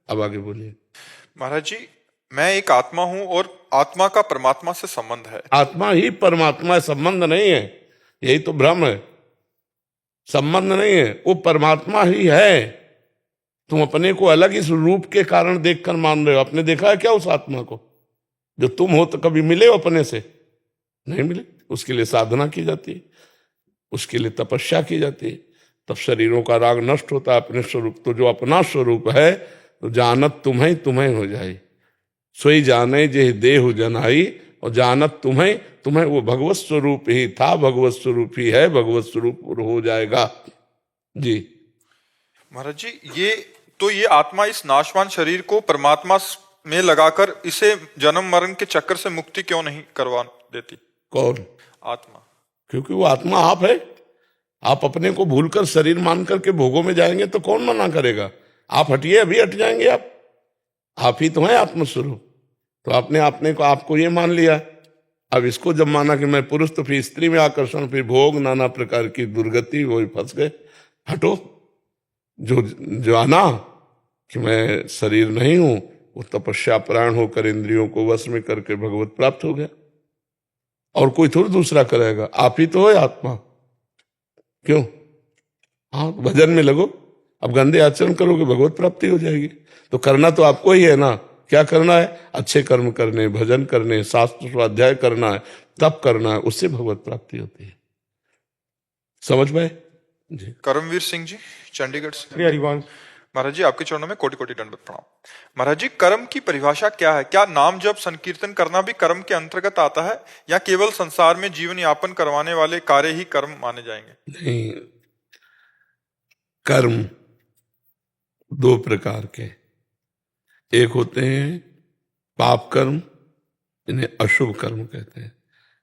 अब आगे बोलिए। महाराज जी, मैं एक आत्मा हूं और आत्मा का परमात्मा से संबंध है। आत्मा ही परमात्मा है, संबंध नहीं है। यही तो भ्रम है, संबंध नहीं है, वो परमात्मा ही है। तुम अपने को अलग इस रूप के कारण देखकर मान रहे हो। आपने देखा है क्या उस आत्मा को? जो तुम हो तो कभी मिले हो अपने से? नहीं मिले। उसके लिए साधना की जाती है, उसके लिए तपस्या की जाती है, तब शरीरों का राग नष्ट होता है। अपने स्वरूप तो जो अपना स्वरूप है, तो जानत तुम्हें तुम्हें हो जाए, सोई जाने जे देह जनाई, और जानत तुम्हें तुम्हें, वो भगवत स्वरूप ही था, भगवत स्वरूप ही है, भगवत स्वरूप हो जाएगा। जी महाराज जी, ये आत्मा इस नाशवान शरीर को परमात्मा में लगाकर इसे जन्म मरण के चक्कर से मुक्ति क्यों नहीं करवा देती? कौन? आत्मा। क्योंकि वो आत्मा आप है। आप अपने को भूलकर शरीर मान करके भोगों में जाएंगे तो कौन मना करेगा? आप हटिए, अभी हट जाएंगे। आप ही तो हैं आत्मस्वरूप। तो आपने अपने को, आपको ये मान लिया। अब इसको जब माना कि मैं पुरुष, तो फिर स्त्री में आकर्षण, फिर भोग, नाना प्रकार की दुर्गति, वही फंस गए। हटो। जो आना कि मैं शरीर नहीं हूं, वो तपस्या परायण होकर इंद्रियों को वश में करके भगवत प्राप्त हो गया। और कोई थोड़ी दूसरा करेगा, आप ही तो है आत्मा। क्यों? हाँ, भजन में लगो। अब गंदे आचरण करोगे, भगवत प्राप्ति हो जाएगी। तो करना तो आपको ही है ना। क्या करना है? अच्छे कर्म करने, भजन करने, शास्त्र स्वाध्याय करना है, तप करना है, उससे भगवत प्राप्ति होती है। समझ पाए जी? करमवीर सिंह जी, चंडीगढ़ से। श्री हरिवंश। महाराज जी, आपके चरणों में कोटि कोटि दंडवत प्रणाम। महाराज जी, कर्म की परिभाषा क्या है? क्या नाम जप संकीर्तन करना भी कर्म के अंतर्गत आता है, या केवल संसार में जीवन यापन करवाने वाले कार्य ही कर्म माने जाएंगे? नहीं, कर्म दो प्रकार के। एक होते हैं पाप कर्म, इन्हें अशुभ कर्म कहते हैं।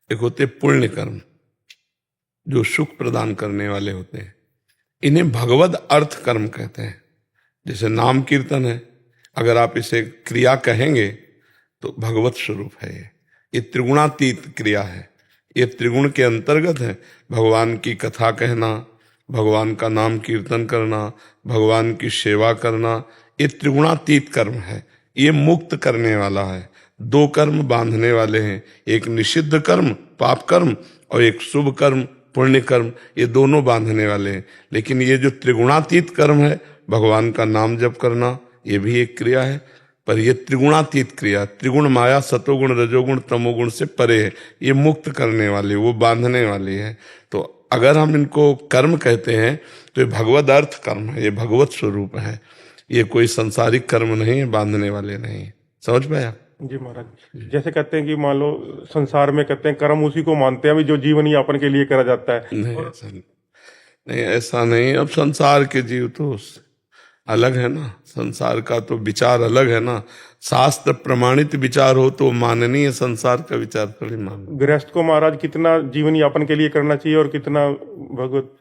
एक होते पुण्य कर्म, जो सुख प्रदान करने वाले होते हैं, इन्हें भगवद अर्थ कर्म कहते हैं। जैसे नाम कीर्तन है, अगर आप इसे क्रिया कहेंगे तो भगवत स्वरूप है। ये त्रिगुणातीत क्रिया है, ये त्रिगुण के अंतर्गत है। भगवान की कथा कहना, भगवान का नाम कीर्तन करना, भगवान की सेवा करना, ये त्रिगुणातीत कर्म है। ये मुक्त करने वाला है। दो कर्म बांधने वाले हैं, एक निषिद्ध कर्म पाप कर्म, और एक शुभ कर्म पुण्य कर्म, ये दोनों बांधने वाले हैं। लेकिन ये जो त्रिगुणातीत कर्म है, भगवान का नाम जप करना, ये भी एक क्रिया है। पर ये त्रिगुणातीत क्रिया, त्रिगुण माया, सतोगुण रजोगुण तमोगुण से परे है। ये मुक्त करने वाली, वो बांधने वाली है। तो अगर हम इनको कर्म कहते हैं तो ये भगवद अर्थ कर्म है, ये भगवत स्वरूप है। ये कोई संसारिक कर्म नहीं है, बांधने वाले नहीं है। समझ पाया? जी महाराज, जैसे कहते हैं कि मान लो संसार में कहते हैं कर्म उसी को मानते हैं अभी जो जीवन यापन के लिए करा जाता है। नहीं, ऐसा नहीं, ऐसा नहीं। अब संसार के जीव तो अलग है ना, संसार का तो विचार अलग है ना। शास्त्र प्रमाणित विचार हो तो माननीय, संसार का विचार थोड़ी मान। गृहस्थ को महाराज कितना जीवन यापन के लिए करना चाहिए और कितना भगवत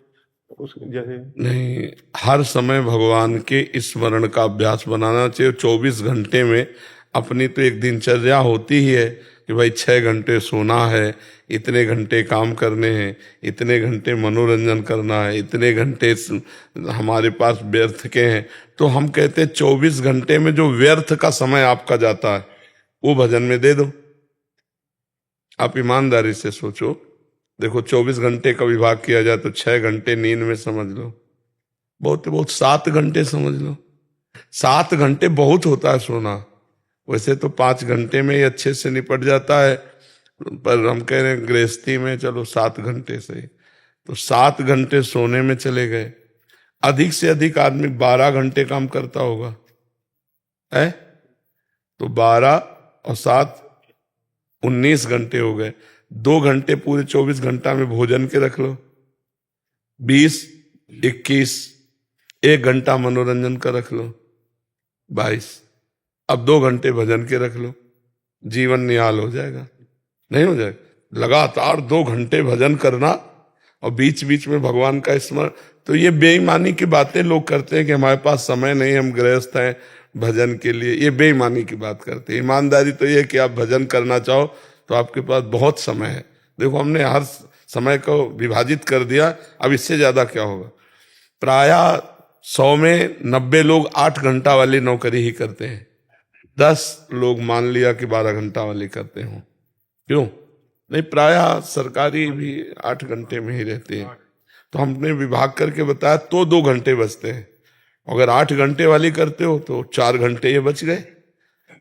उस जैसे? नहीं, हर समय भगवान के स्मरण का अभ्यास बनाना चाहिए। 24 घंटे में अपनी तो एक दिनचर्या होती ही है कि भाई 6 घंटे सोना है, इतने घंटे काम करने हैं, इतने घंटे मनोरंजन करना है, इतने घंटे हमारे पास व्यर्थ के हैं। तो हम कहते हैं 24 घंटे में जो व्यर्थ का समय आपका जाता है, वो भजन में दे दो। आप ईमानदारी से सोचो। देखो, 24 घंटे का विभाग किया जाए तो 6 घंटे नींद में समझ लो, बहुत बहुत 7 घंटे समझ लो। 7 घंटे बहुत होता है सोना। वैसे तो 5 घंटे में ही अच्छे से निपट जाता है, पर हम कह रहे हैं गृहस्थी में चलो 7 घंटे से। तो 7 घंटे सोने में चले गए। अधिक से अधिक आदमी 12 घंटे काम करता होगा, है? तो 12 और 7 19 घंटे हो गए। 2 घंटे पूरे 24 घंटा में भोजन के रख लो, 20 21, 1 घंटा मनोरंजन का रख लो, 22। अब 2 घंटे भजन के रख लो, जीवन निहाल हो जाएगा। नहीं हो जाएगा? लगातार 2 घंटे भजन करना और बीच बीच में भगवान का स्मरण। तो ये बेईमानी की बातें लोग करते हैं कि हमारे पास समय नहीं, हम गृहस्थ हैं भजन के लिए। ये बेईमानी की बात करते हैं। ईमानदारी तो ये कि आप भजन करना चाहो तो आपके पास बहुत समय है। देखो, हमने हर समय को विभाजित कर दिया, अब इससे ज्यादा क्या होगा? प्रायः 100 में 90 लोग 8 घंटा वाली नौकरी ही करते हैं, 10 लोग मान लिया कि 12 घंटा वाली करते हो। क्यों? नहीं, प्रायः सरकारी भी 8 घंटे में ही रहते हैं। तो हमने विभाग करके बताया तो 2 घंटे बचते हैं। अगर 8 घंटे वाली करते हो तो 4 घंटे ये बच गए,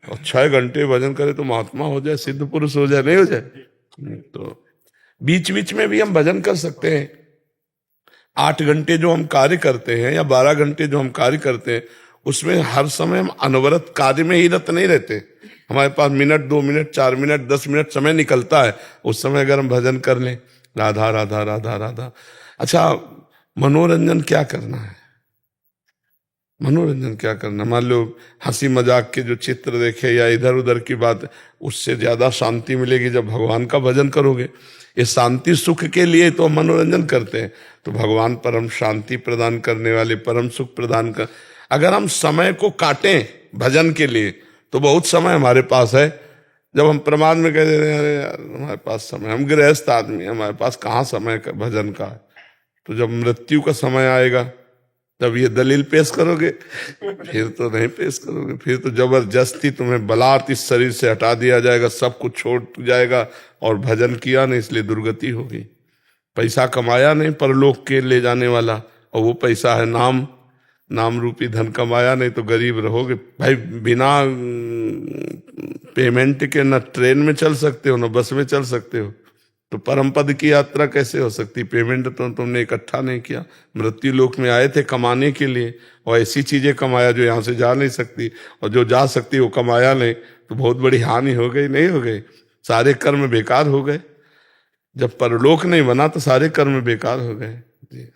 और 6 घंटे भजन करे तो महात्मा हो जाए, सिद्ध पुरुष हो जाए, नहीं हो जाए। तो बीच बीच में भी हम भजन कर सकते हैं। 8 घंटे जो हम कार्य करते हैं या 12 घंटे जो हम कार्य करते हैं, उसमें हर समय हम अनवरत कार्य में ही रत नहीं रहते। हमारे पास मिनट, 2 मिनट, 4 मिनट, 10 मिनट समय निकलता है, उस समय अगर हम भजन कर लें, राधा राधा राधा राधा। अच्छा, मनोरंजन क्या करना है? मनोरंजन क्या करना, मान लो हंसी मजाक के जो चित्र देखे या इधर उधर की बात, उससे ज्यादा शांति मिलेगी जब भगवान का भजन करोगे। ये शांति सुख के लिए तो मनोरंजन करते हैं, तो भगवान परम शांति प्रदान करने वाले, परम सुख प्रदान कर। अगर हम समय को काटें भजन के लिए तो बहुत समय हमारे पास है। जब हम प्रमाद में कह देते हैं अरे यार हमारे पास समय, हम गृहस्थ आदमी, हमारे पास कहाँ समय का भजन का है, तो जब मृत्यु का समय आएगा तब ये दलील पेश करोगे, फिर तो नहीं पेश करोगे। फिर तो जबरदस्ती तुम्हें बलात् इस शरीर से हटा दिया जाएगा, सब कुछ छोड़ जाएगा, और भजन किया नहीं इसलिए दुर्गति होगी। पैसा कमाया नहीं परलोक के ले जाने वाला, और वो पैसा है नाम, नाम रूपी धन कमाया नहीं तो गरीब रहोगे। भाई बिना पेमेंट के न ट्रेन में चल सकते हो न बस में चल सकते हो, तो परम पद की यात्रा कैसे हो सकती? पेमेंट तो तुमने इकट्ठा नहीं किया। मृत्यु लोक में आए थे कमाने के लिए, और ऐसी चीजें कमाया जो यहाँ से जा नहीं सकती, और जो जा सकती वो कमाया नहीं, तो बहुत बड़ी हानि हो गई, नहीं हो गई? सारे कर्म बेकार हो गए। जब परलोक नहीं बना तो सारे कर्म बेकार हो गए। जी।